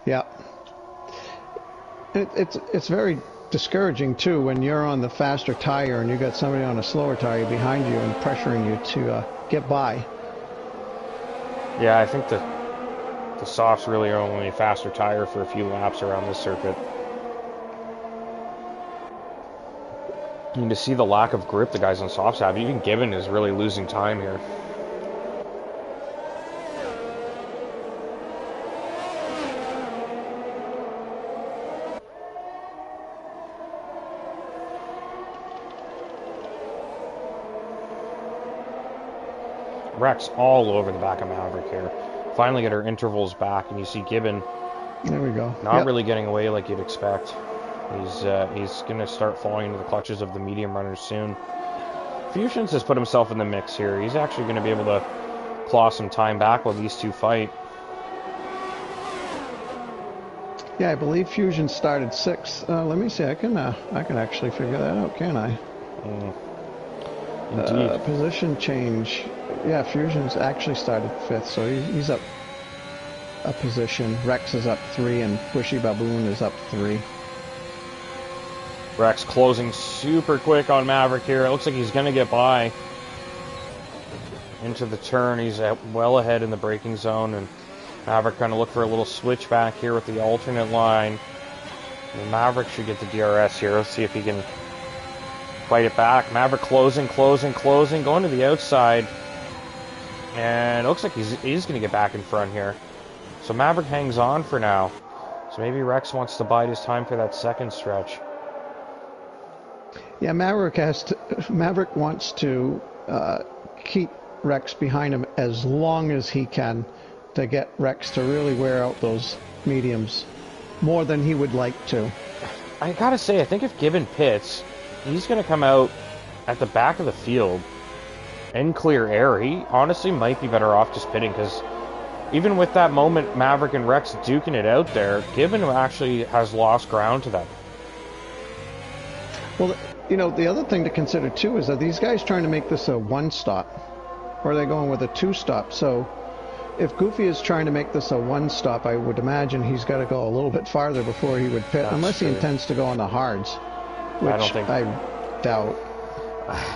Yeah. It's very discouraging too when you're on the faster tire and you got somebody on a slower tire behind you and pressuring you to get by. Yeah, I think the softs really are only a faster tire for a few laps around this circuit. And to see the lack of grip the guys on softs have, even Gibbon is really losing time here. Rex all over the back of Maverick here. Finally get her intervals back, and you see Gibbon. There we go. Not really getting away like you'd expect. He's going to start falling into the clutches of the medium runners soon. Fusions has put himself in the mix here. He's actually going to be able to claw some time back while these two fight. Yeah, I believe Fusion started 6th. Let me see. I can actually figure that out, can't I? Indeed. Position change. Yeah, Fusion's actually started 5th, so he's up a position. Rex is up 3, and Bushy Baboon is up 3. Rex closing super quick on Maverick here. It looks like he's going to get by into the turn. He's well ahead in the braking zone, and Maverick going to look for a little switch back here with the alternate line. And Maverick should get the DRS here. Let's see if he can fight it back. Maverick closing, going to the outside. And it looks like he's going to get back in front here. So Maverick hangs on for now. So maybe Rex wants to bide his time for that second stretch. Yeah, Maverick wants to keep Rex behind him as long as he can to get Rex to really wear out those mediums more than he would like to. I gotta say, I think if Gibbon pits, he's gonna come out at the back of the field in clear air. He honestly might be better off just pitting, because even with that moment, Maverick and Rex duking it out there, Gibbon actually has lost ground to them. Well, you know, the other thing to consider too is that these guys trying to make this a 1-stop, or are they going with a 2-stop? So if Goofy is trying to make this a 1-stop, I would imagine he's got to go a little bit farther before he would pit, unless he intends to go on the hards, which I doubt.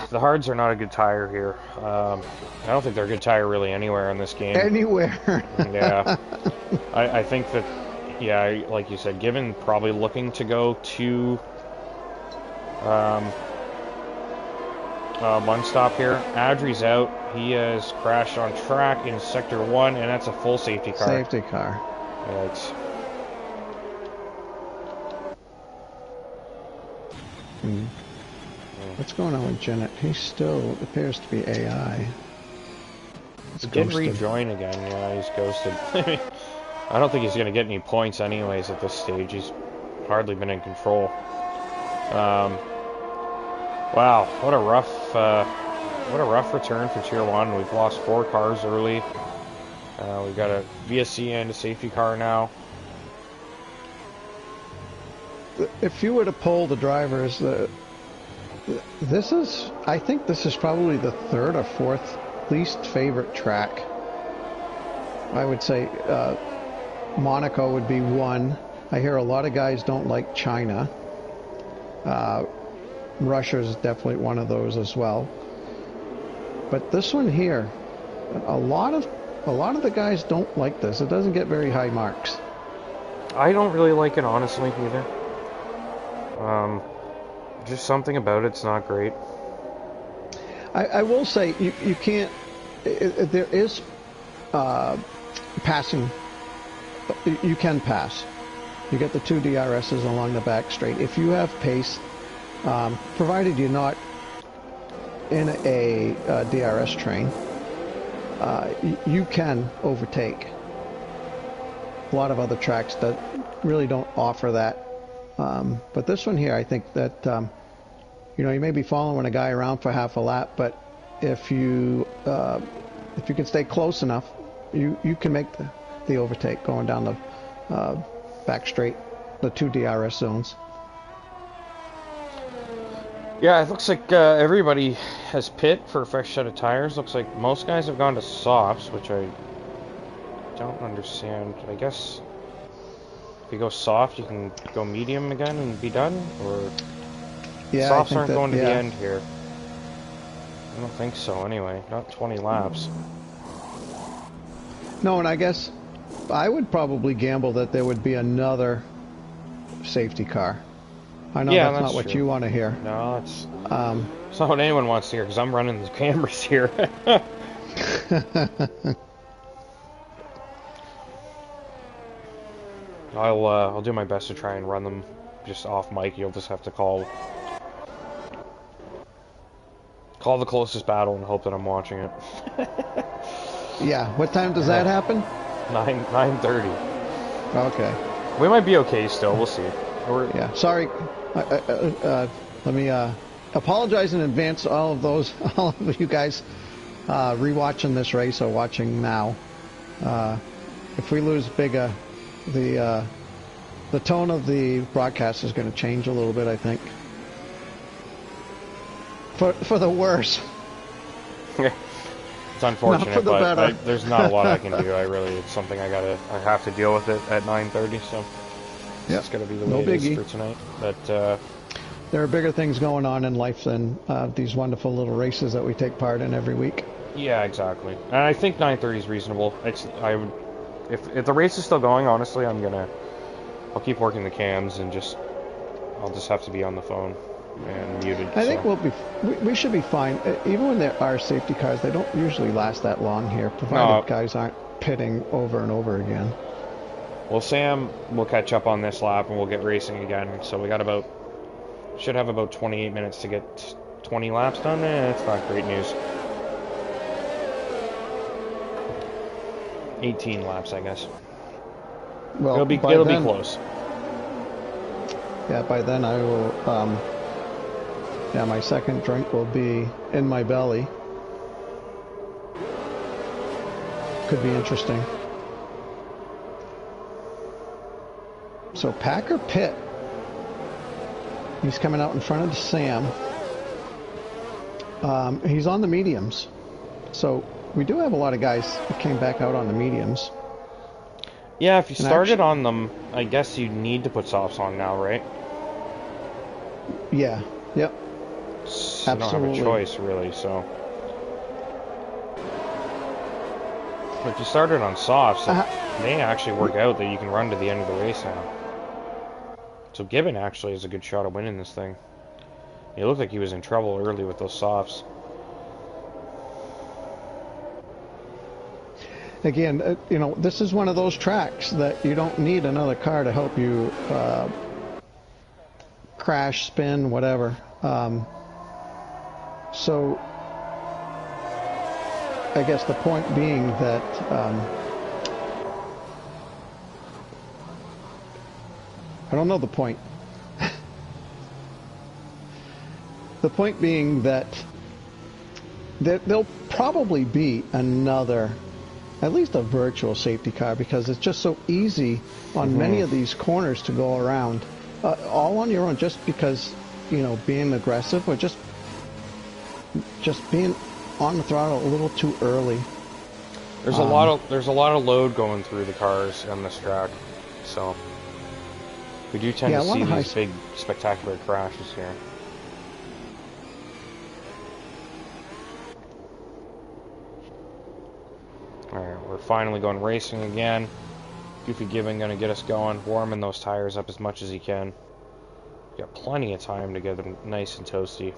The hards are not a good tire here. I don't think they're a good tire really anywhere in this game. Anywhere. Yeah. I think that, yeah, like you said, Gibbon probably looking to go to 1-stop here. Adri's out. He has crashed on track in Sector 1, and that's a full safety car. Safety car. Yikes. What's going on with Janet? He still appears to be AI. He did rejoin again. Yeah, he's ghosted. I don't think he's going to get any points anyways at this stage. He's hardly been in control. Wow, what a rough return for Tier 1. We've lost 4 cars early. We've got a VSC and a safety car now. If you were to poll the drivers, I think this is probably the 3rd or 4th least favorite track. I would say Monaco would be 1. I hear a lot of guys don't like China. Russia is definitely one of those as well. But this one here, a lot of the guys don't like this. It doesn't get very high marks. I don't really like it, honestly, either. Just something about it's not great. I will say you can't. There is passing. You can pass. You get the 2 DRSs along the back straight. If you have pace, provided you're not in a DRS train, you can overtake. A lot of other tracks that really don't offer that. But this one here, I think that, you know, you may be following a guy around for half a lap, but if you can stay close enough, you can make the overtake going down the back straight, the 2 DRS zones. Yeah, it looks like everybody has pit for a fresh set of tires. Looks like most guys have gone to softs, which I don't understand. I guess if you go soft, you can go medium again and be done? Or yeah, softs aren't going to the end here. I don't think so anyway. Not 20 laps. No, and I guess I would probably gamble that there would be another safety car. I know that's not what you want to hear. No, it's not what anyone wants to hear, because I'm running the cameras here. I'll do my best to try and run them just off mic. You'll just have to call the closest battle and hope that I'm watching it. Yeah, what time does that happen? 9:30. Okay. We might be okay still. We'll see. Yeah. Sorry. Let me apologize in advance to all of you guys rewatching this race or watching now. If we lose Bigga, the tone of the broadcast is going to change a little bit, I think. For the worse. It's unfortunate, but there's not a lot I can do. It's something I have to deal with it at 9:30. So it's going to be the way it is for tonight. But there are bigger things going on in life than these wonderful little races that we take part in every week. Yeah, exactly. And I think 9:30 is reasonable. If the race is still going, honestly, I'll keep working the cams and I'll just have to be on the phone and muted. I think we should be fine. Even when there are safety cars, they don't usually last that long here, provided guys aren't pitting over and over again. Well, Sam will catch up on this lap and we'll get racing again. So we should have about 28 minutes to get 20 laps done. That's not great news. 18 laps, I guess. Well, it'll be close. Yeah, by then I will. My second drink will be in my belly. Could be interesting. So Packer pit. He's coming out in front of Sam. He's on the mediums. So we do have a lot of guys that came back out on the mediums. Yeah, if you started on them, I guess you need to put softs on now, right? Yeah. Yep. So you don't have a choice, really, so. But if you started on softs, it may actually work out that you can run to the end of the race now. So Gibbon actually has a good shot of winning this thing. He looked like he was in trouble early with those softs. Again, this is one of those tracks that you don't need another car to help you crash, spin, whatever. So I guess the point being that I don't know the point. The point being that there'll probably be another, at least a virtual safety car, because it's just so easy on many of these corners to go around all on your own, just because, being aggressive or just being on the throttle a little too early. There's a lot of load going through the cars on this track, so we do tend to see these big spectacular crashes here. Alright, we're finally going racing again. Goofy Gibbon gonna get us going, warming those tires up as much as he can. Got plenty of time to get them nice and toasty.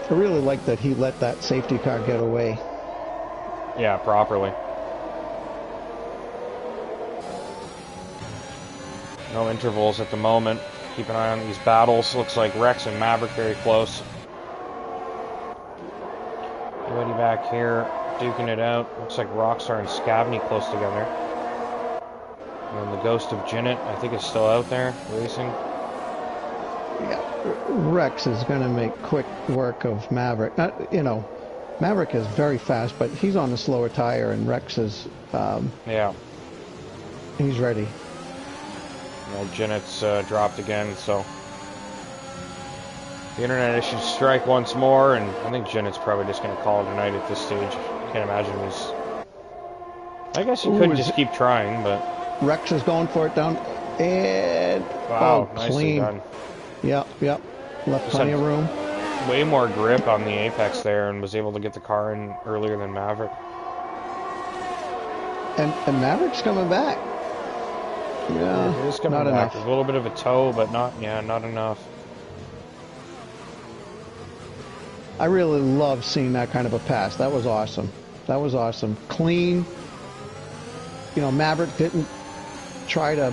I really like that he let that safety car get away. Yeah, properly. No intervals at the moment. Keep an eye on these battles. Looks like Rex and Maverick very close. Everybody back here duking it out. Looks like Rockstar and Scavney close together. And then the ghost of Jinnit, I think, is still out there racing. Yeah, Rex is going to make quick work of Maverick. You know, Maverick is very fast, but he's on the slower tire, and Rex is... yeah. He's ready. Well, Jinnit's dropped again, so... The internet issues strike once more, and I think Jinnit's probably just going to call it a night at this stage. I can't imagine he's... I guess he could just keep trying, but... Rex is going for it down, and... Wow, oh, nicely clean. done. Yep. Left plenty of room. Way more grip on the apex there, and was able to get the car in earlier than Maverick. And Maverick's coming back. Yeah, it is coming not back. enough. There's a little bit of a toe, but not enough. I really love seeing that kind of a pass. That was awesome. That was awesome. Clean. You know, Maverick didn't try to,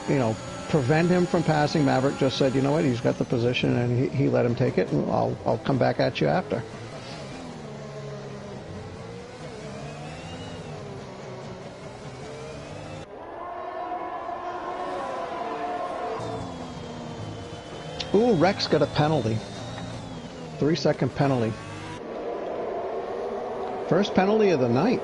you know, prevent him from passing. Maverick just said, you know what, he's got the position, and he let him take it, and I'll come back at you after. Ooh, Rex got a penalty. 3-second penalty. First penalty of the night.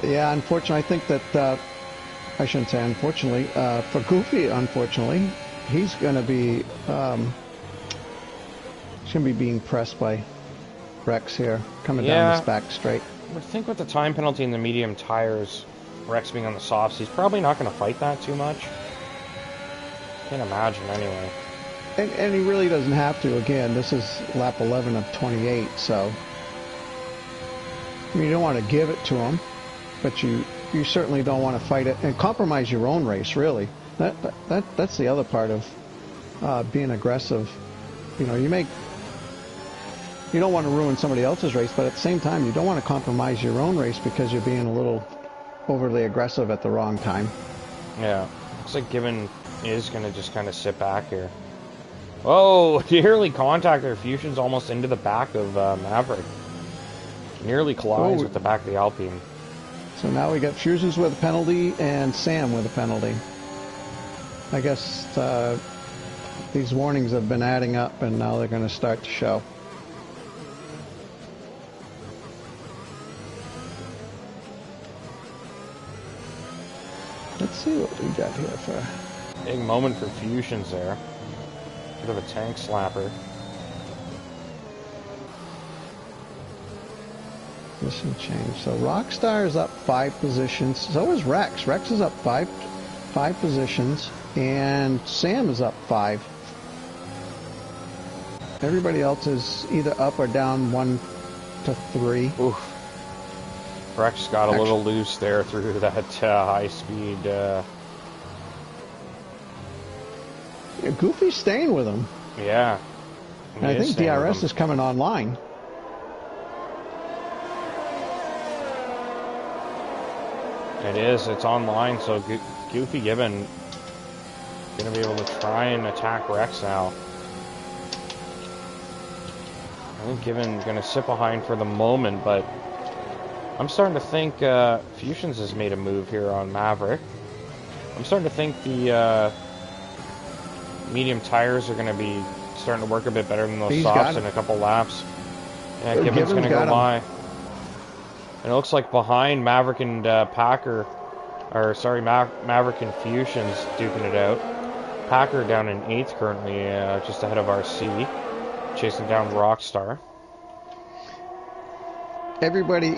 Yeah, unfortunately, I think that, I shouldn't say unfortunately, for Goofy, unfortunately, he's going to be being pressed by Rex here, coming down this back straight. I think with the time penalty and the medium tires, Rex being on the softs, he's probably not going to fight that too much. Can't imagine, anyway. And he really doesn't have to. Again, this is lap 11 of 28, so... I mean, you don't want to give it to him, but you certainly don't want to fight it and compromise your own race, really. That's the other part of being aggressive. You know, you don't want to ruin somebody else's race, but at the same time, you don't want to compromise your own race because you're being a little overly aggressive at the wrong time. Yeah. Looks like Gibbon is going to just kind of sit back here. Oh, nearly contacted. Fusion's almost into the back of Maverick. Nearly collides with the back of the Alpine. So now we got Fusions with a penalty and Sam with a penalty. I guess these warnings have been adding up, and now they're going to start to show. Let's see what we got here for... Big moment for Fusions there. Bit of a tank slapper. Position change. So Rockstar is up 5 positions. So is Rex. Rex is up 5 positions, and Sam is up 5. Everybody else is either up or down 1 to 3. Oof. Rex got a little loose there through that high speed. Goofy's staying with him. Yeah. And I think DRS is coming online. It is. It's online, so Goofy Gibbon going to be able to try and attack Rex now. I think Gibbon going to sit behind for the moment, but I'm starting to think Fusions has made a move here on Maverick. I'm starting to think the medium tires are going to be starting to work a bit better than those softs in a couple laps. Yeah, Gibbon's going to go by. And it looks like behind Maverick and Maverick and Fusions duking it out. Packer down in 8th currently, just ahead of RC, chasing down Rockstar. Everybody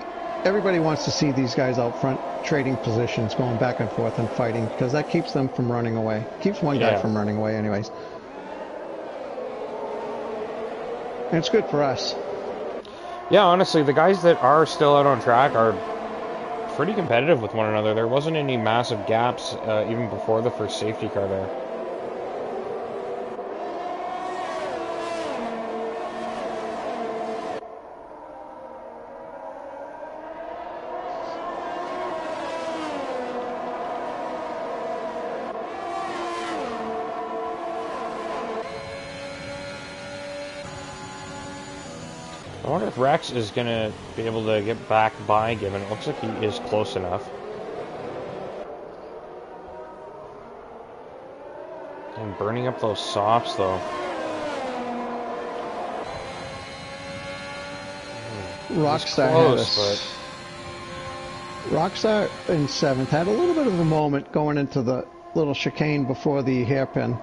wants to see these guys out front trading positions, going back and forth and fighting, because that keeps them from running away. Keeps one guy from running away anyways. And it's good for us. Yeah, honestly, the guys that are still out on track are pretty competitive with one another. There wasn't any massive gaps even before the first safety car there. wonder if Rex is going to be able to get back by Gibbon. It looks like he is close enough. And burning up those softs, though. Rockstar close, Rockstar in 7th had a little bit of a moment going into the little chicane before the hairpin.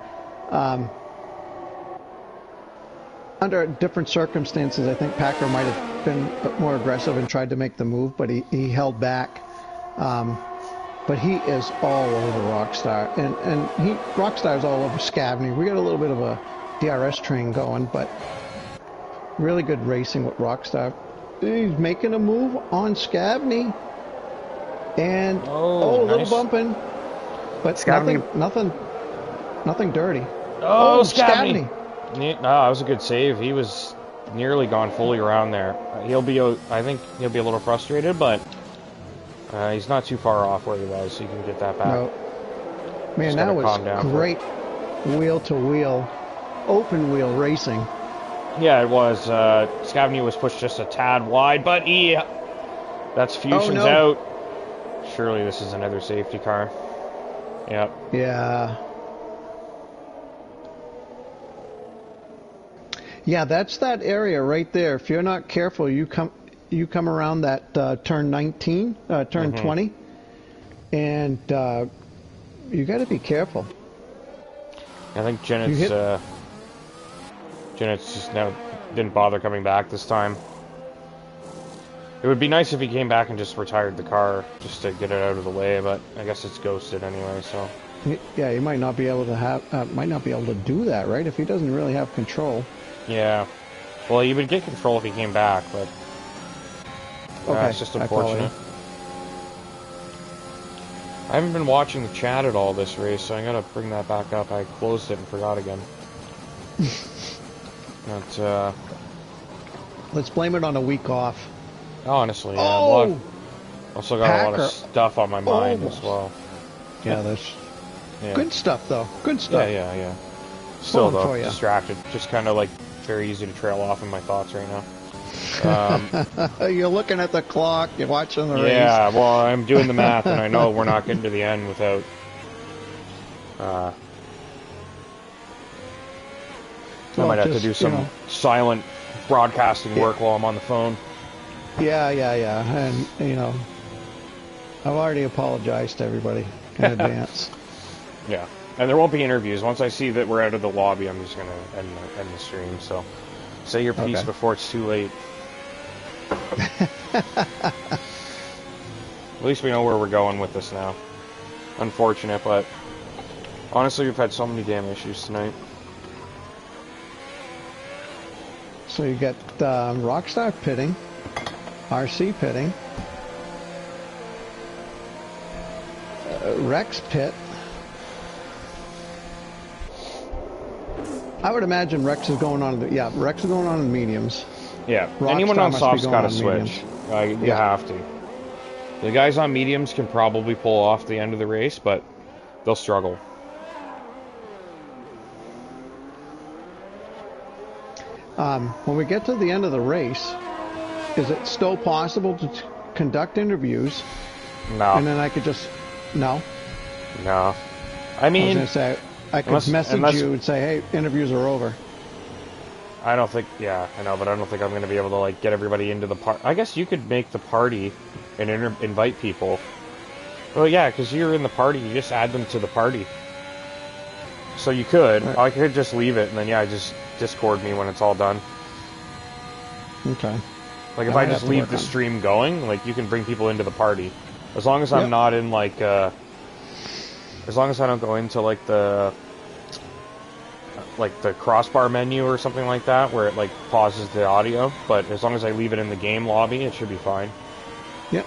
Under different circumstances, I think Packer might have been a bit more aggressive and tried to make the move, but he held back. But he is all over Rockstar, and Rockstar's all over Scavney. We got a little bit of a DRS train going, but really good racing with Rockstar. He's making a move on Scavney, and a little bumping, but Scavney. nothing dirty. Oh, Scavney! No, that was a good save. He was nearly gone fully around there. I think he'll be a little frustrated, but he's not too far off where he was, so you can get that back. No. Man, that was great wheel-to-wheel, open-wheel racing. Yeah, it was. Scavney was pushed just a tad wide, but that's Fusion's out. Surely this is another safety car. Yep. Yeah. Yeah, that's that area right there. If you're not careful, you come around that turn 19, turn 20, and you got to be careful. I think Jennett's just now didn't bother coming back this time. It would be nice if he came back and just retired the car just to get it out of the way, but I guess it's ghosted anyway. So yeah, he might not be able to do that, right? If he doesn't really have control. Yeah. Well, he would get control if he came back, but it's just unfortunate. I haven't been watching the chat at all this race, so I gotta bring that back up. I closed it and forgot again. But, let's blame it on a week off. Honestly, yeah. Also got a lot of stuff on my mind as well. Yeah, that's good stuff, though. Good stuff. Yeah. Still, though, distracted. Just kind of, very easy to trail off in my thoughts right now. You're looking at the clock, you're watching the race. Yeah, well, I'm doing the math, and I know we're not getting to the end without... I might have to do some silent broadcasting work while I'm on the phone. Yeah. And, I've already apologized to everybody in advance. Yeah. And there won't be interviews. Once I see that we're out of the lobby, I'm just going to end the stream. So say your piece before it's too late. At least we know where we're going with this now. Unfortunate, but honestly, we've had so many damn issues tonight. So you got Rockstar pitting, RC pitting, Rex pit. I would imagine Rex is going on Rex is going on in mediums. Yeah, Rockstar anyone on soft's got to switch. Mediums. You have to. The guys on mediums can probably pull off the end of the race, but they'll struggle. When we get to the end of the race, is it still possible to conduct interviews? No. And then I could just... No? No. I mean... I was going to say, I could message you and say, hey, interviews are over. I don't think... Yeah, I know, but I don't think I'm going to be able to, get everybody into the party. I guess you could make the party and invite people. Well, yeah, because you're in the party, you just add them to the party. So you could. Right. I could just leave it, and then, just Discord me when it's all done. Okay. If I just leave the stream going, you can bring people into the party. As long as I'm not in, as long as I don't go into, the crossbar menu or something like that, where it, pauses the audio. But as long as I leave it in the game lobby, it should be fine. Yep.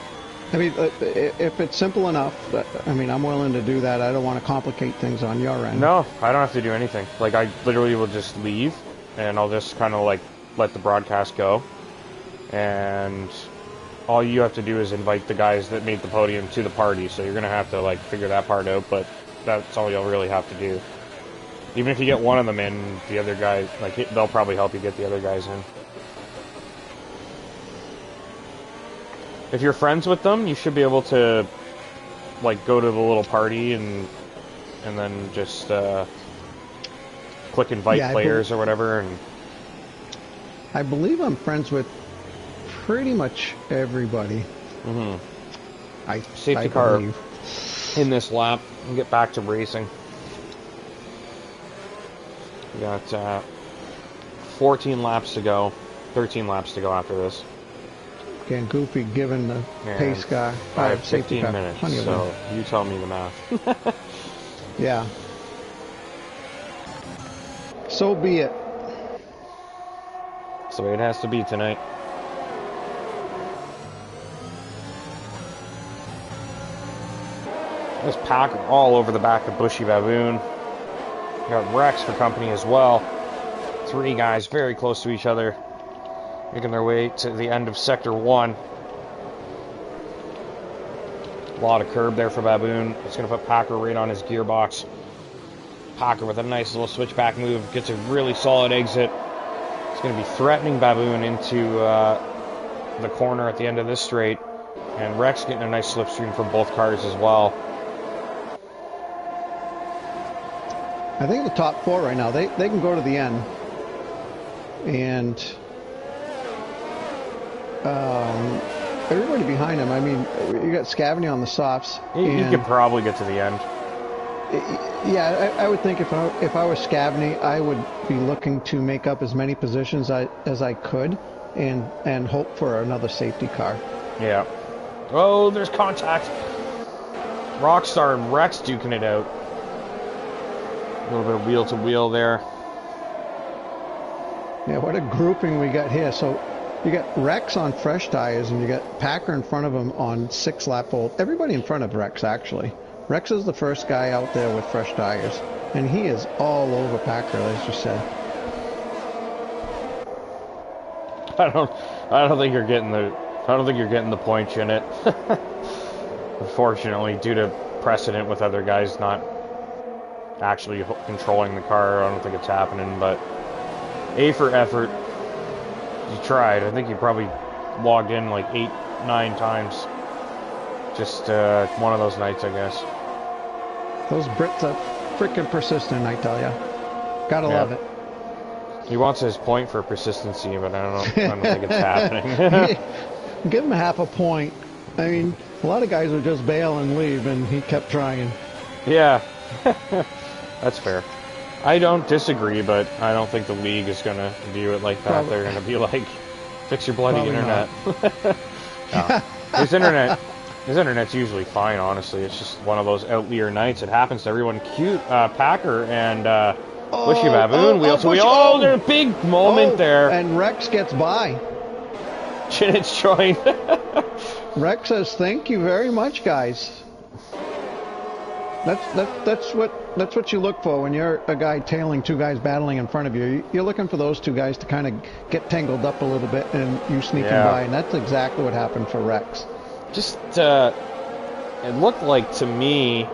I mean, if it's simple enough, I'm willing to do that. I don't want to complicate things on your end. No, I don't have to do anything. I literally will just leave, and I'll just kind of, let the broadcast go. And all you have to do is invite the guys that made the podium to the party, so you're going to have to, figure that part out, but that's all you'll really have to do. Even if you get one of them in, the other guys, they'll probably help you get the other guys in. If you're friends with them, you should be able to, like, go to the little party and then just click invite players or whatever. And I believe I'm friends with pretty much everybody. Safety car in this lap and get back to racing. We got 14 laps to go, 13 laps to go after this. Again, Goofy giving the pace car. I have 15 minutes, so you tell me the math. Yeah. So be it. That's the way it has to be tonight. There's Packer all over the back of Bushy Baboon. Got Rex for company as well. 3 guys very close to each other, making their way to the end of Sector 1. A lot of curb there for Baboon. It's going to put Packer right on his gearbox. Packer with a nice little switchback move. Gets a really solid exit. It's going to be threatening Baboon into the corner at the end of this straight. And Rex getting a nice slipstream from both cars as well. I think the top 4 right now, they can go to the end. And everybody behind him, I mean, you got Scavany on the softs. He could probably get to the end. Yeah, I would think if I was Scavany, I would be looking to make up as many positions as I could and hope for another safety car. Yeah. Oh, there's contact. Rockstar and Rex duking it out. A little bit of wheel to wheel there. Yeah, what a grouping we got here. So you got Rex on fresh tires and you got Packer in front of him on 6-lap old. Everybody in front of Rex, actually. Rex is the first guy out there with fresh tires. And he is all over Packer, as you said. I don't think you're getting the points in it. Unfortunately, due to precedent with other guys not actually controlling the car, I don't think it's happening, but A for effort. You tried. I think you probably logged in like 8, 9 times. Just one of those nights, I guess. Those Brits are freaking persistent, I tell ya. Gotta love it. He wants his point for persistency, but I don't think it's happening. Give him half a point. I mean, a lot of guys would just bail and leave, and he kept trying. Yeah. That's fair. I don't disagree, but I don't think the league is going to view it like that. Probably. They're going to be like, fix your bloody internet. No. His internet's usually fine, honestly. It's just one of those outlier nights. It happens to everyone. Cute Packer and Bushy Baboon wheel to wheel. Oh, there's a big moment there. And Rex gets by. Chinitz joined. Rex says, thank you very much, guys. That's what you look for when you're a guy tailing 2 guys battling in front of you. You're looking for those 2 guys to kind of get tangled up a little bit and you sneaking by, and that's exactly what happened for Rex. Just it looked like to me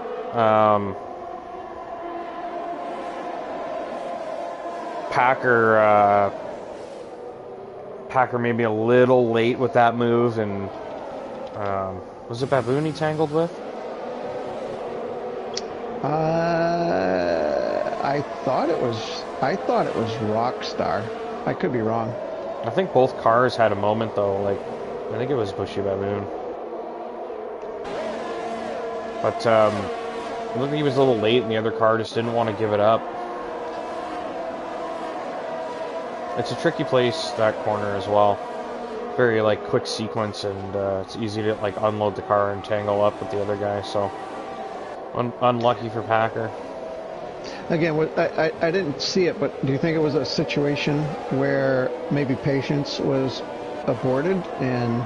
Packer maybe a little late with that move, and was it Baboon he tangled with? I thought it was Rockstar. I could be wrong. I think both cars had a moment though. Like, I think it was Bushy Baboon. But it looked like he was a little late, and the other car just didn't want to give it up. It's a tricky place, that corner as well. Very like quick sequence, and it's easy to like unload the car and tangle up with the other guy. So unlucky for Packer. Again, I didn't see it, but do you think it was a situation where maybe patience was aborted and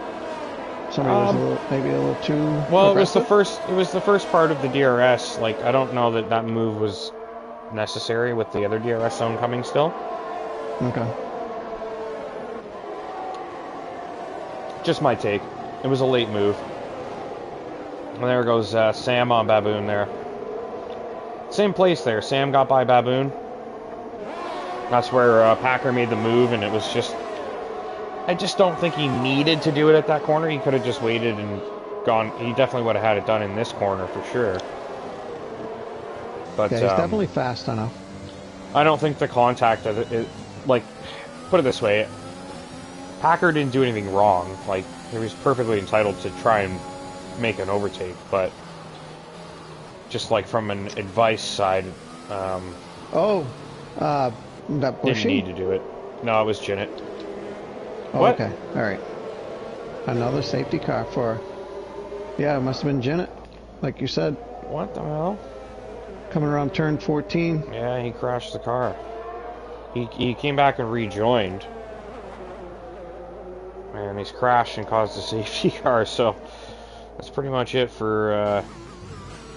somebody was maybe a little too well aggressive? It was the first part of the DRS. Like, I don't know that move was necessary with the other DRS zone coming still. Okay. Just my take. It was a late move. And there goes Sam on Baboon there. Same place there. Sam got by Baboon. That's where Packer made the move, and it was just I just don't think he needed to do it at that corner. He could have just waited and gone. He definitely would have had it done in this corner for sure. But yeah, he's definitely fast enough. I don't think the contact of it, like, put it this way, Packer didn't do anything wrong. Like, he was perfectly entitled to try and make an overtake, but just like from an advice side, that Bushy? didn't need to do it. No, it was Jinnit. Oh, what? Okay, all right. Another safety car for, yeah, it must have been Jinnit, like you said. What the hell? Coming around turn 14. Yeah, he crashed the car. He came back and rejoined. And he's crashed and caused a safety car, so that's pretty much it for,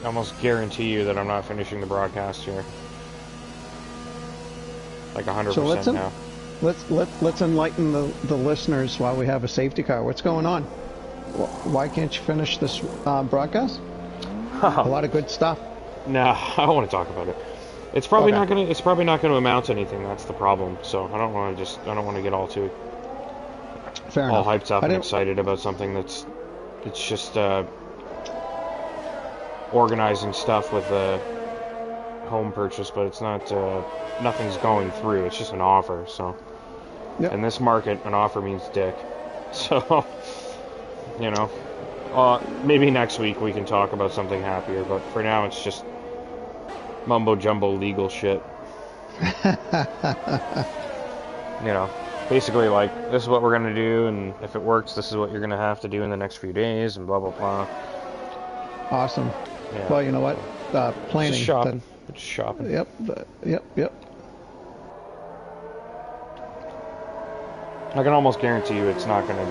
almost guarantee you that I'm not finishing the broadcast here. Like 100% now. Let's enlighten the listeners while we have a safety car. What's going on? Why can't you finish this broadcast? A lot of good stuff. Nah, I don't want to talk about it. It's probably not gonna. It's probably not going to amount to anything. That's the problem. So I don't want to get all too hyped up and excited about something that's. It's just organizing stuff with a home purchase, but it's not. Nothing's going through. It's just an offer. So in this market, an offer means dick. So you know, maybe next week we can talk about something happier. But for now, it's just mumbo jumbo legal shit. You know, basically like, this is what we're gonna do, and if it works, this is what you're gonna have to do in the next few days, and blah blah blah. Awesome. Yeah. Well, you know what? Planning. Just shopping. Just shopping. Yep. I can almost guarantee you it's not gonna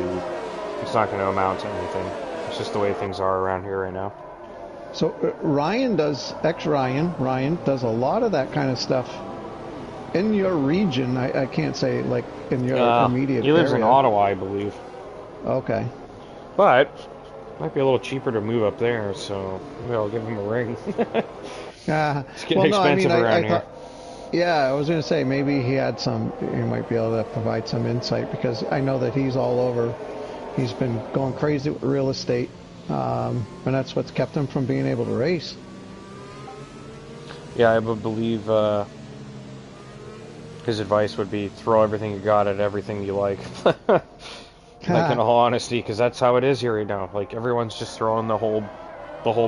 amount to anything. It's just the way things are around here right now. So Ryan does a lot of that kind of stuff in your region. I can't say like in your immediate area. He lives in Ottawa, I believe. Okay. But might be a little cheaper to move up there, so maybe I'll give him a ring. It's getting expensive around here. Yeah, I was going to say maybe he might be able to provide some insight, because I know that he's all over. He's been going crazy with real estate. And that's what's kept him from being able to race. Yeah, I would believe his advice would be throw everything you got at everything you like. Like, in all honesty, because that's how it is here right now. Like, everyone's just throwing the whole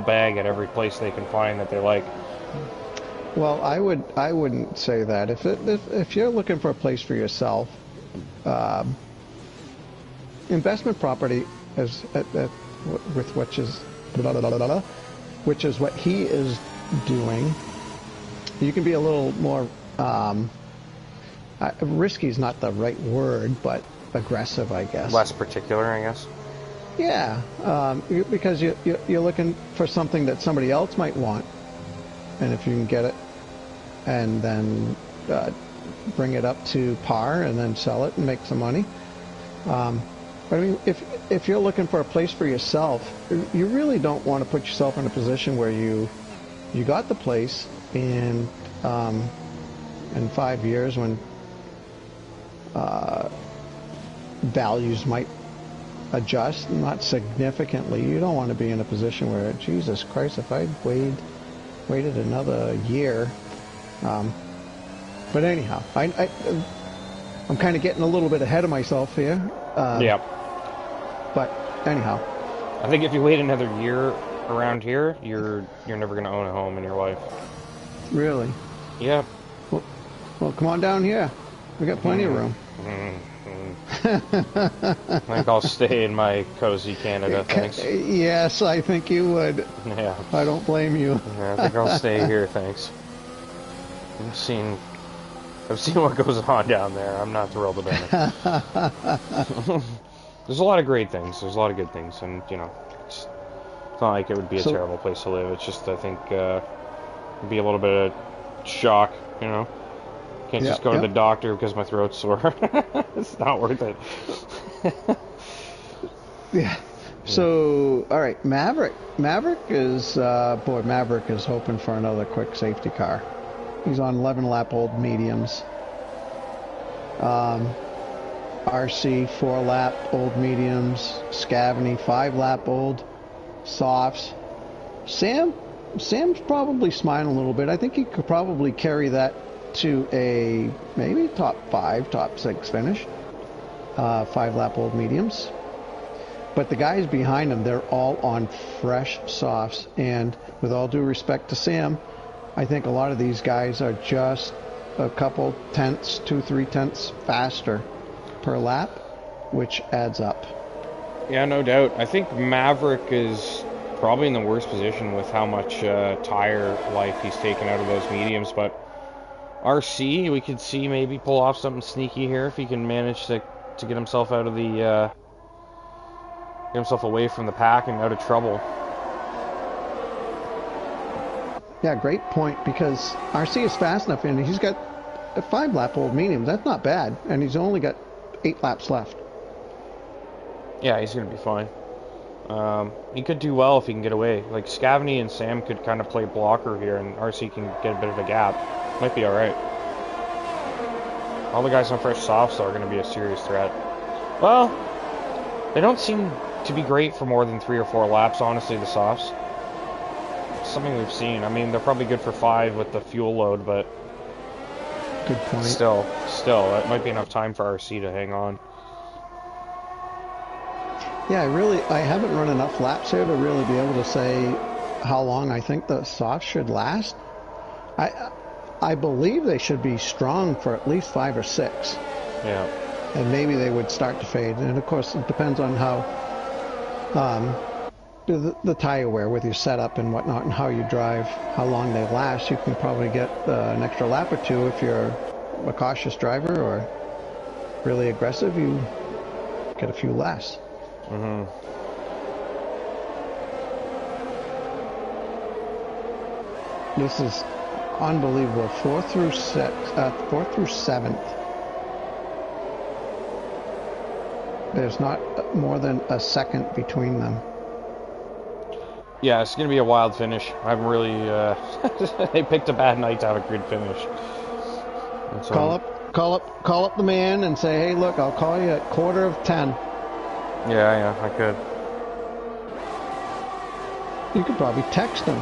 bag at every place they can find that they like. Well, I wouldn't say that. If you're looking for a place for yourself, investment property is which is what he is doing. You can be a little more risky is not the right word, but aggressive, I guess. Less particular, I guess. Yeah, because you're looking for something that somebody else might want, and if you can get it, and then bring it up to par, and then sell it and make some money. But I mean, if you're looking for a place for yourself, you really don't want to put yourself in a position where you got the place in 5 years when values might adjust, not significantly. You don't want to be in a position where, Jesus Christ, if I'd waited another year. But anyhow, I'm kind of getting a little bit ahead of myself here. Yeah. But anyhow, I think if you wait another year around here, you're never going to own a home in your life. Really? Yeah. Well, come on down here. We got plenty of room. I think I'll stay in my cozy Canada, thanks. Yes, I think you would. Yeah. I don't blame you. Yeah, I think I'll stay here, thanks. I've seen what goes on down there. I'm not thrilled about it. There's a lot of great things. There's a lot of good things, and you know, it's not like it would be a terrible place to live. It's just, I think, it'd be a little bit of shock. You know, can't just go to the doctor because my throat's sore. It's not worth it. Yeah. So, all right, Maverick is Maverick is hoping for another quick safety car. He's on 11 lap old mediums. RC 4-lap old mediums, Scavney 5-lap old softs. Sam's probably smiling a little bit. I think he could probably carry that to a maybe top 5, top 6 finish. 5-lap old mediums. But the guys behind him, they're all on fresh softs. And with all due respect to Sam, I think a lot of these guys are just a couple tenths, 2-3 tenths faster per lap, which adds up. Yeah, no doubt. I think Maverick is probably in the worst position with how much tire life he's taken out of those mediums, but RC, we could see maybe pull off something sneaky here if he can manage to get himself out of the get himself away from the pack and out of trouble. Yeah, great point, because RC is fast enough, and he's got a 5-lap old medium. That's not bad, and he's only got 8 laps left. Yeah, he's going to be fine. He could do well if he can get away. Like, Scavney and Sam could kind of play blocker here, and RC can get a bit of a gap. Might be alright. All the guys on fresh softs are going to be a serious threat. Well, they don't seem to be great for more than 3 or 4 laps, honestly, the softs. It's something we've seen. I mean, they're probably good for 5 with the fuel load, but good point. Still, that might be enough time for RC to hang on. Yeah, I haven't run enough laps here to really be able to say how long I think the softs should last. I believe they should be strong for at least 5 or 6. Yeah. And maybe they would start to fade. And of course, it depends on how the tire wear with your setup and whatnot, and how you drive, how long they last. You can probably get an extra lap or 2 if you're a cautious driver, or really aggressive, you get a few less. Mm-hmm. This is unbelievable. 4th through 7th. There's not more than a second between them. Yeah, it's going to be a wild finish. I'm really... they picked a bad night to have a good finish. Call up the man and say, hey, look, I'll call you at 9:45. Yeah, I could. You could probably text him.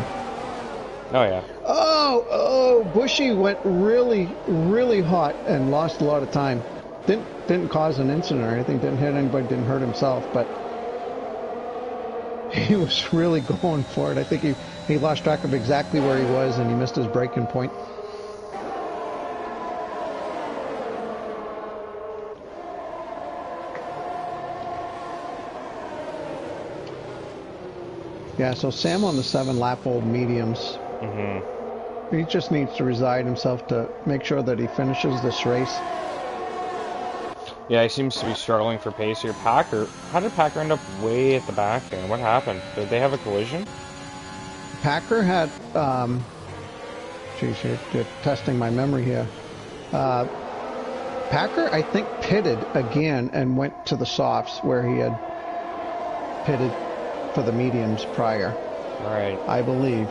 Oh, yeah. Oh, Bushy went really, really hot and lost a lot of time. Didn't cause an incident or anything, didn't hit anybody, didn't hurt himself, but he was really going for it. I think he lost track of exactly where he was, and he missed his braking point. Yeah, so Sam on the 7-lap old mediums. Mm-hmm. He just needs to resign himself to make sure that he finishes this race. Yeah, he seems to be struggling for pace here. Packer, how did Packer end up way at the back there? What happened? Did they have a collision? Packer had, geez, you're testing my memory here. Packer, I think, pitted again and went to the softs where he had pitted for the mediums prior. Right. I believe.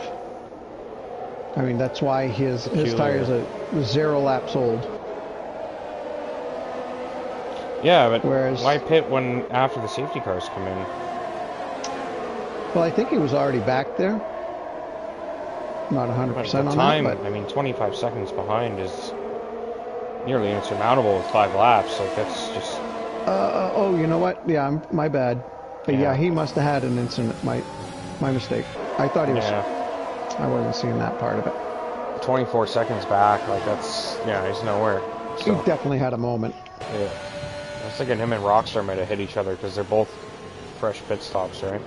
I mean, that's why his tires are 0 laps old. Yeah, but why pit when after the safety cars come in? Well, I think he was already back there. Not 100% on time, that, but I mean, 25 seconds behind is nearly insurmountable with 5 laps. Like, that's just... oh, you know what? Yeah, my bad. But yeah, he must have had an incident. My mistake. I thought he was... Yeah. I wasn't seeing that part of it. 24 seconds back, like that's... Yeah, he's nowhere. So. He definitely had a moment. Yeah. I was thinking him and Rockstar might have hit each other because they're both fresh pit stops, right?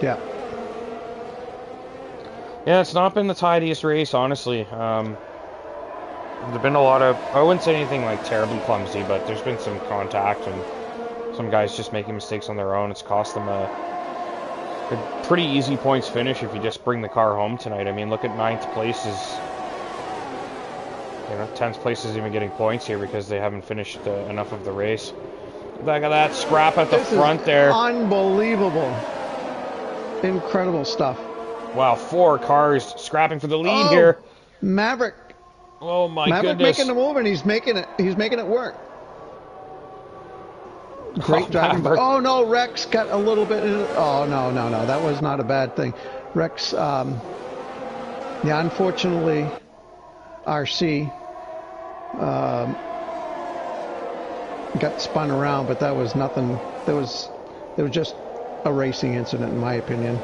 Yeah. Yeah, it's not been the tidiest race, honestly. There's been a lot of... I wouldn't say anything like terribly clumsy, but there's been some contact and some guys just making mistakes on their own. It's cost them a pretty easy points finish if you just bring the car home tonight. I mean, look at 9th place is... You know, 10th place is even getting points here because they haven't finished enough of the race. Look at that scrap at the front there. Unbelievable. Incredible stuff. Wow, 4 cars scrapping for the lead here. Maverick. Oh my Maverick goodness. making the move, and he's making it work. Great driving. Oh, no, Rex got a little bit. Oh, no. That was not a bad thing. Rex, yeah, unfortunately, RC got spun around, but that was nothing. It was just a racing incident, in my opinion.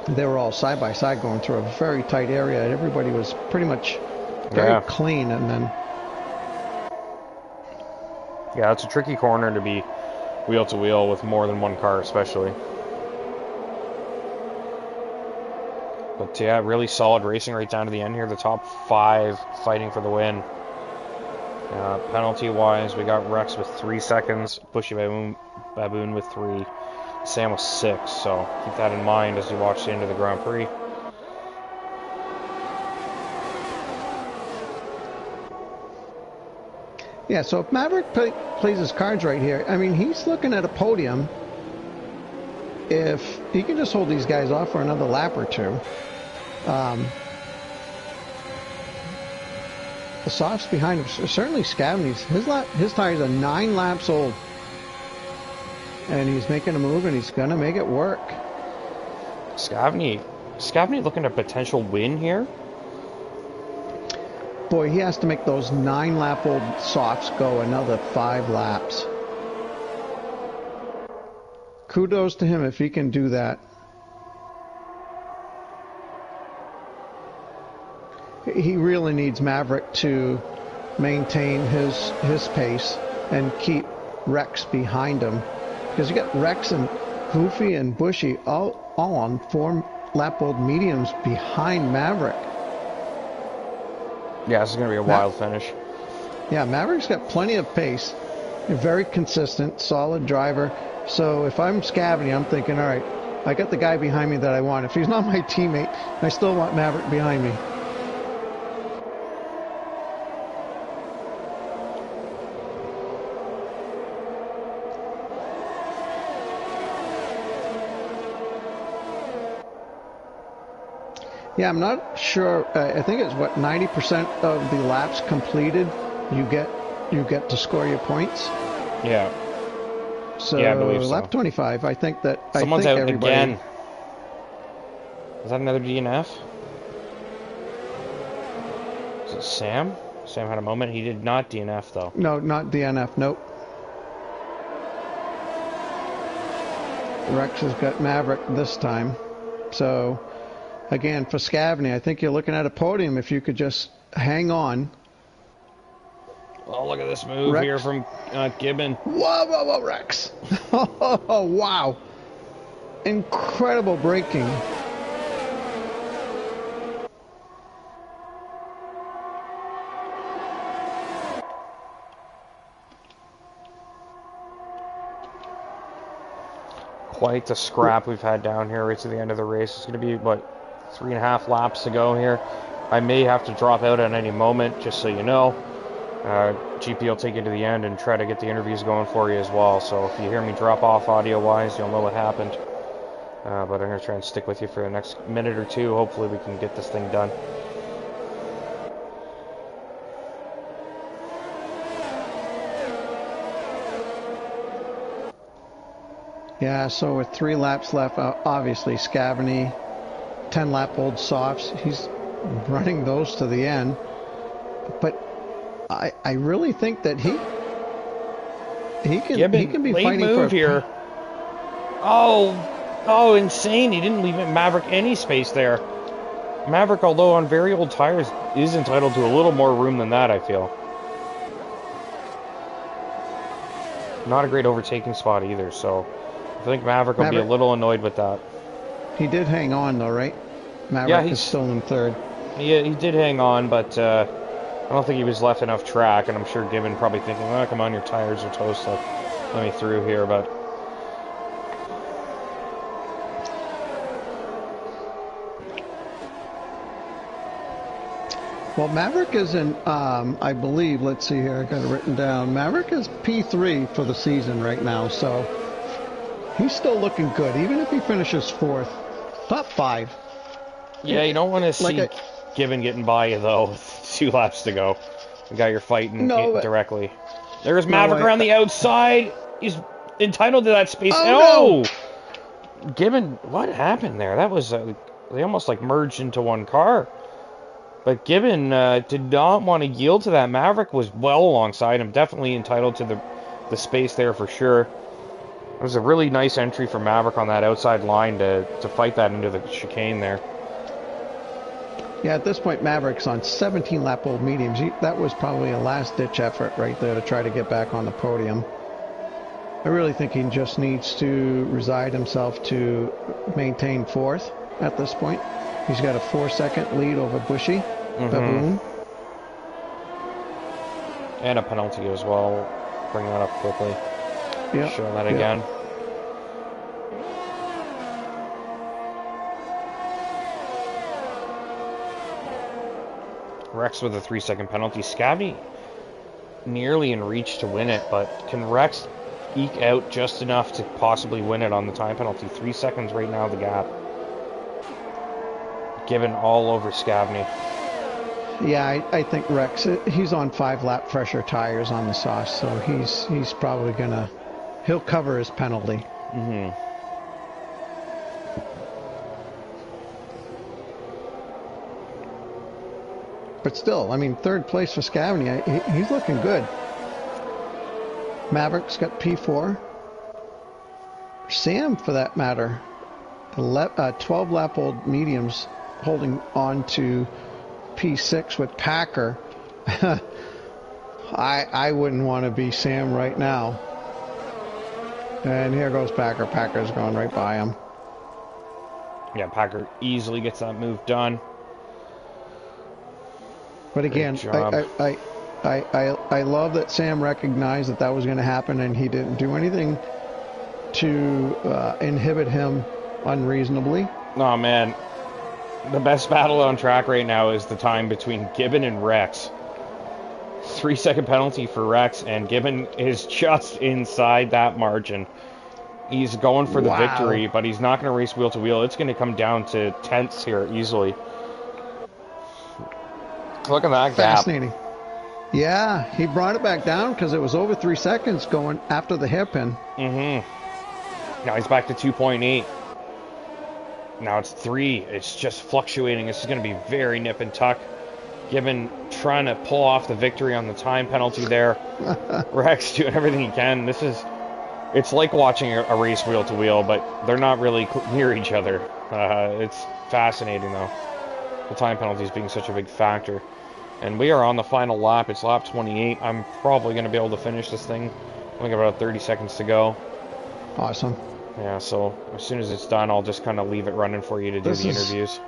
They were all side by side going through a very tight area, and everybody was pretty much very clean, and then. Yeah, it's a tricky corner to be wheel to wheel with more than one car, especially. But yeah, really solid racing right down to the end here. The top 5 fighting for the win. Penalty-wise, we got Rex with 3 seconds, Bushy Baboon with 3, Sam with 6. So keep that in mind as you watch the end of the Grand Prix. Yeah, so if Maverick plays his cards right here, I mean, he's looking at a podium. If he can just hold these guys off for another lap or two. The softs behind him, certainly Scavney's. His tires are 9 laps old. And he's making a move, and he's going to make it work. Scavney looking at a potential win here. Boy, he has to make those 9-lap-old softs go another 5 laps. Kudos to him if he can do that. He really needs Maverick to maintain his pace and keep Rex behind him. Because you got Rex and Goofy and Bushy all on 4-lap-old mediums behind Maverick. Yeah, this is going to be a wild finish. Yeah, Maverick's got plenty of pace. Very consistent, solid driver. So if I'm Scavney, I'm thinking, all right, I got the guy behind me that I want. If he's not my teammate, I still want Maverick behind me. Yeah, I'm not sure. I think it's what 90% of the laps completed, you get to score your points. Yeah. So yeah, I believe so. Lap 25. I think that someone's out everybody... again. Is that another DNF? Is it Sam? Sam had a moment. He did not DNF though. No, not DNF. Nope. Rex has got Maverick this time. So. Again, for Scavney, I think you're looking at a podium if you could just hang on. Oh, look at this move Rex. Here from Gibbon. Whoa, Rex. Oh, wow. Incredible braking. Quite the scrap we've had down here right to the end of the race. It's going to be, what, 3.5 laps to go here. I may have to drop out at any moment, just so you know. GP will take you to the end and try to get the interviews going for you as well. So if you hear me drop off audio-wise, you'll know what happened. But I'm going to try and stick with you for the next minute or two. Hopefully we can get this thing done. Yeah, so with 3 laps left, obviously Scavney, 10-lap-old softs, he's running those to the end. But I really think that he can be fighting for here. Oh, insane! He didn't leave Maverick any space there. Maverick, although on very old tires, is entitled to a little more room than that, I feel. Not a great overtaking spot either, so I think Maverick will be a little annoyed with that. He did hang on though, right? Maverick is still in third. Yeah, he did hang on, but I don't think he was left enough track, and I'm sure Gibbon probably thinking, oh, come on, your tires are toast, let me through here, but... Well, Maverick is in, I believe, let's see here, I got it written down. Maverick is P3 for the season right now, so he's still looking good, even if he finishes 4th. Top 5. Yeah, you don't want to see Gibbon getting by you, though, with 2 laps to go. The guy you're fighting directly. There's Maverick around the outside. He's entitled to that space. Oh, No! Gibbon, what happened there? That was, they almost like merged into one car. But Gibbon did not want to yield to that. Maverick was well alongside him. Definitely entitled to the space there for sure. It was a really nice entry for Maverick on that outside line to fight that into the chicane there. Yeah, at this point, Maverick's on 17 lap old mediums. That was probably a last-ditch effort right there to try to get back on the podium. I really think he just needs to reside himself to maintain fourth at this point. He's got a 4-second lead over Bushy, Baboon. And a penalty as well. Bring that up quickly. Yep. Show that again. Rex with a 3-second penalty. Scabney nearly in reach to win it, but can Rex eke out just enough to possibly win it on the time penalty? 3 seconds right now, the gap. Given all over Scabney. Yeah, I think Rex, he's on 5-lap fresher tires on the sauce, so he's probably gonna, he'll cover his penalty. But still, I mean, third place for Scavney, he's looking good. Maverick's got P4. Sam, for that matter, 12-lap-old mediums holding on to P6 with Packer. I wouldn't want to be Sam right now. And here goes Packer. Packer's going right by him. Yeah, Packer easily gets that move done. But again, I love that Sam recognized that was going to happen, and he didn't do anything to inhibit him unreasonably. Oh man, the best battle on track right now is the time between Gibbon and Rex. 3-second penalty for Rex, and Gibbon is just inside that margin. He's going for the victory, but he's not going to race wheel to wheel. It's going to come down to tenths here easily. Look at that gap. Fascinating. Yeah, he brought it back down because it was over 3 seconds going after the hairpin. Now he's back to 2.8. Now it's 3. It's just fluctuating. This is going to be very nip and tuck. Gibbon trying to pull off the victory on the time penalty there. Rex doing everything he can. It's like watching a race wheel to wheel, but they're not really near each other. It's fascinating though. The time penalties being such a big factor. And we are on the final lap. It's lap 28. I'm probably going to be able to finish this thing. I think about 30 seconds to go. Awesome. Yeah, so as soon as it's done, I'll just kind of leave it running for you to do the interviews.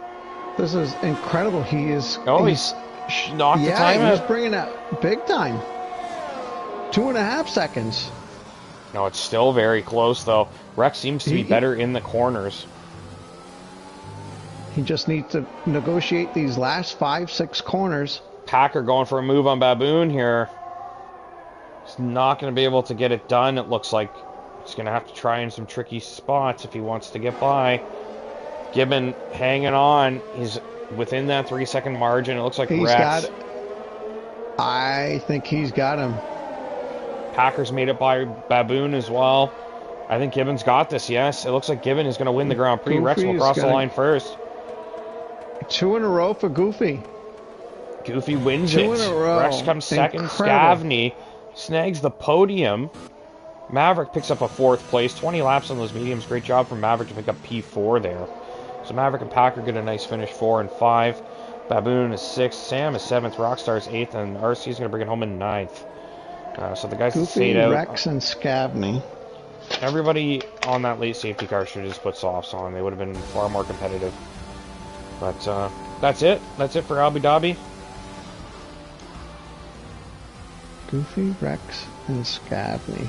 This is incredible. He's knocked the time out. He's bringing out big time. 2.5 seconds. No, it's still very close, though. Rex seems to be better in the corners. He just needs to negotiate these last 5-6 corners. Packer going for a move on Baboon here. He's not going to be able to get it done, it looks like. He's going to have to try in some tricky spots if he wants to get by. Gibbon hanging on. He's within that 3-second margin. It looks like Rex. I think he's got him. Packer's made it by Baboon as well. I think Gibbon's got this, yes. It looks like Gibbon is going to win the Grand Prix. Rex will cross the line first. 2 in a row for Goofy. Goofy wins it. 2 in a row. Rex comes second. Incredible. Scavney snags the podium. Maverick picks up a 4th place. 20 laps on those mediums. Great job from Maverick to pick up P4 there. So Maverick and Packer get a nice finish, 4 and 5. Baboon is 6th. Sam is 7th. Rockstar is 8th. And RC is going to bring it home in 9th. So the guys that stayed out. Rex and Scavney. Everybody on that late safety car should have just put softs on. They would have been far more competitive. But that's it. That's it for Abu Dhabi. Goofy, Rex, and Scavney.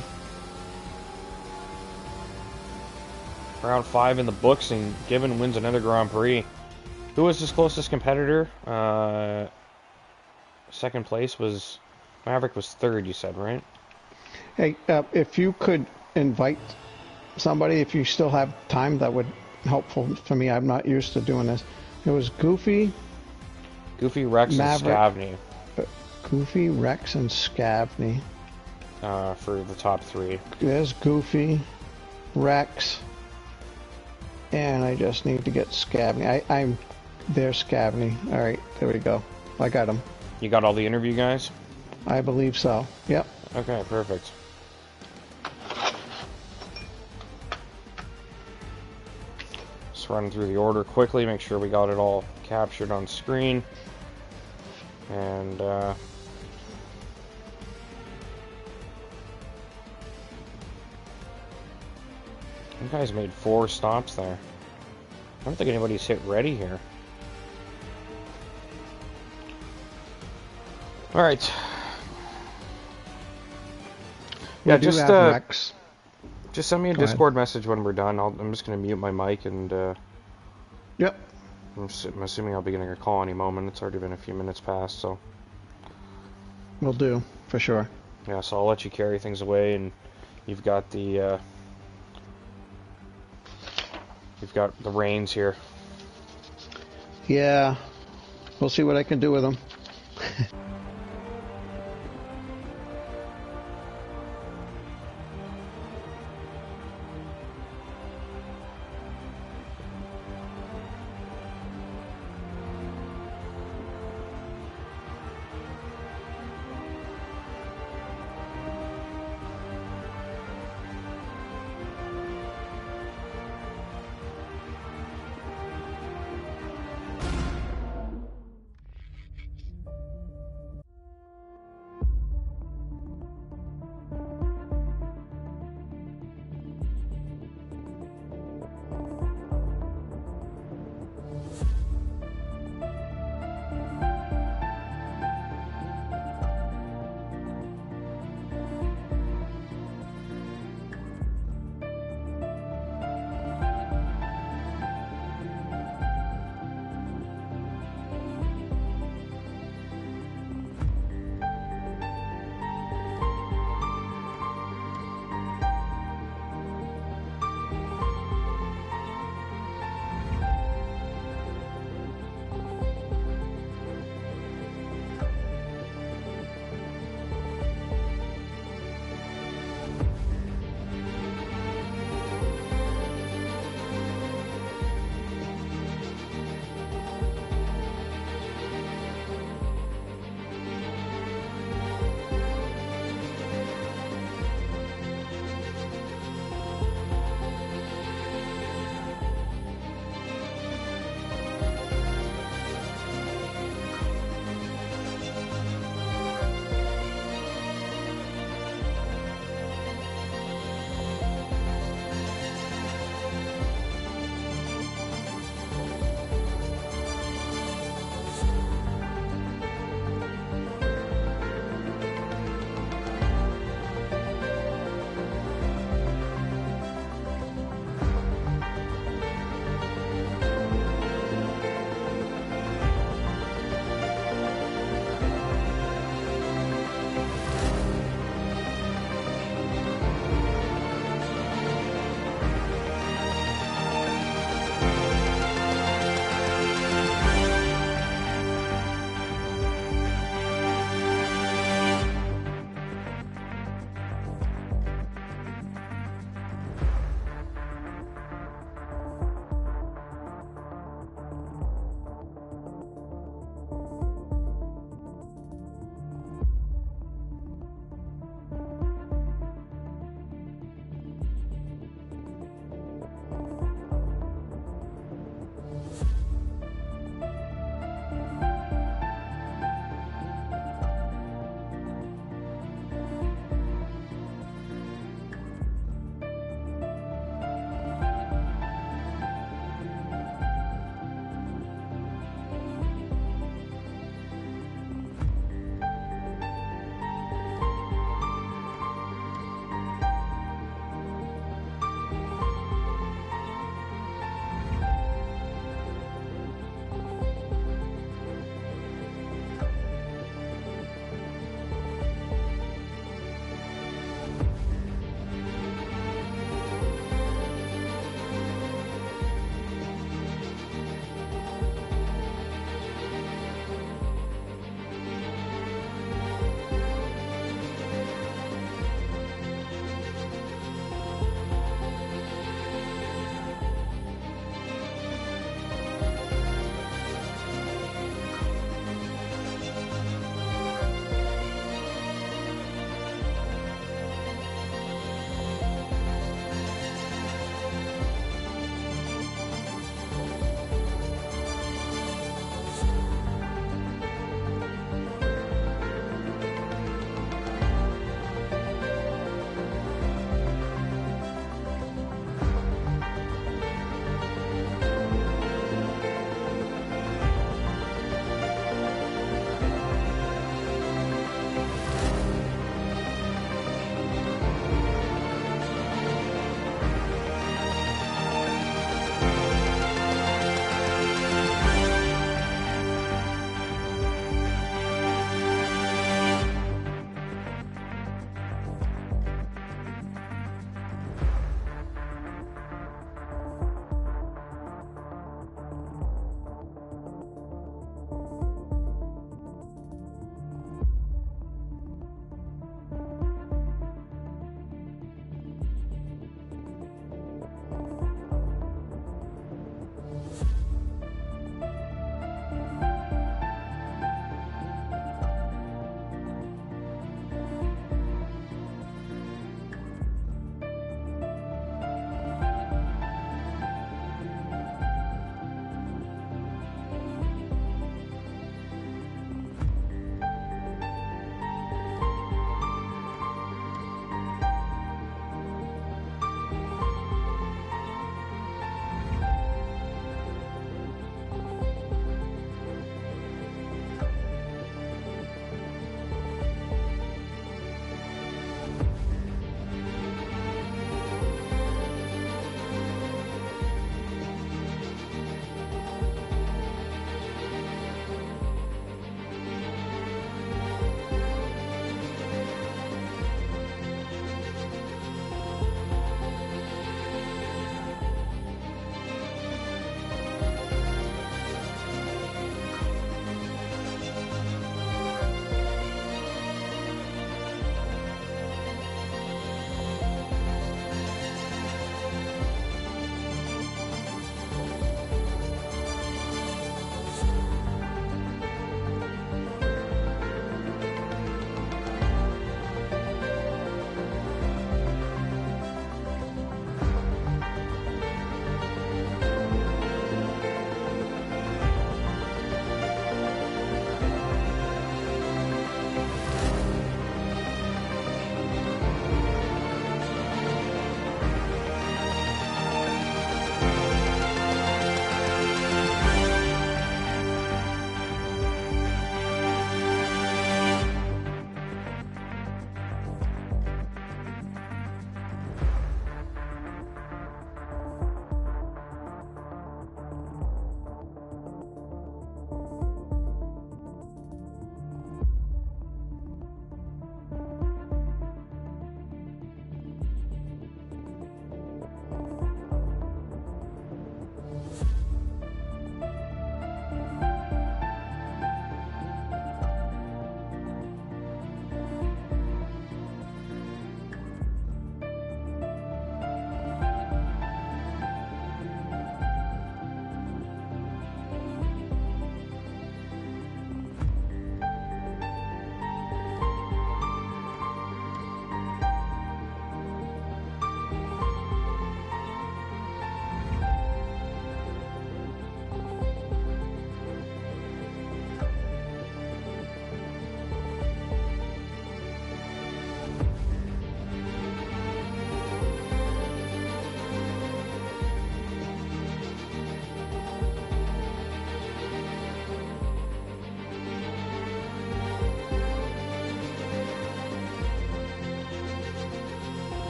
Round 5 in the books, and Gibbon wins another Grand Prix. Who was his closest competitor? Second place was... Maverick was 3rd, you said, right? Hey, if you could invite somebody, if you still have time, that would be helpful for me. I'm not used to doing this. It was Goofy, Rex, Maverick, and Scavney. Goofy, Rex, and Scavney. for the top 3. There's Goofy, Rex, and I just need to get Scabney. I'm there, Scabney. All right, there we go. I got him. You got all the interview guys? I believe so. Yep. Okay, perfect. Just run through the order quickly, make sure we got it all captured on screen. And, you guys made 4 stops there. I don't think anybody's hit ready here. Alright. Yeah, just send me a Discord message when we're done. I'm just going to mute my mic and, Yep. I'm assuming I'll be getting a call any moment. It's already been a few minutes past, so. Will do, for sure. Yeah, so I'll let you carry things away, and you've got the reins here. Yeah. We'll see what I can do with them.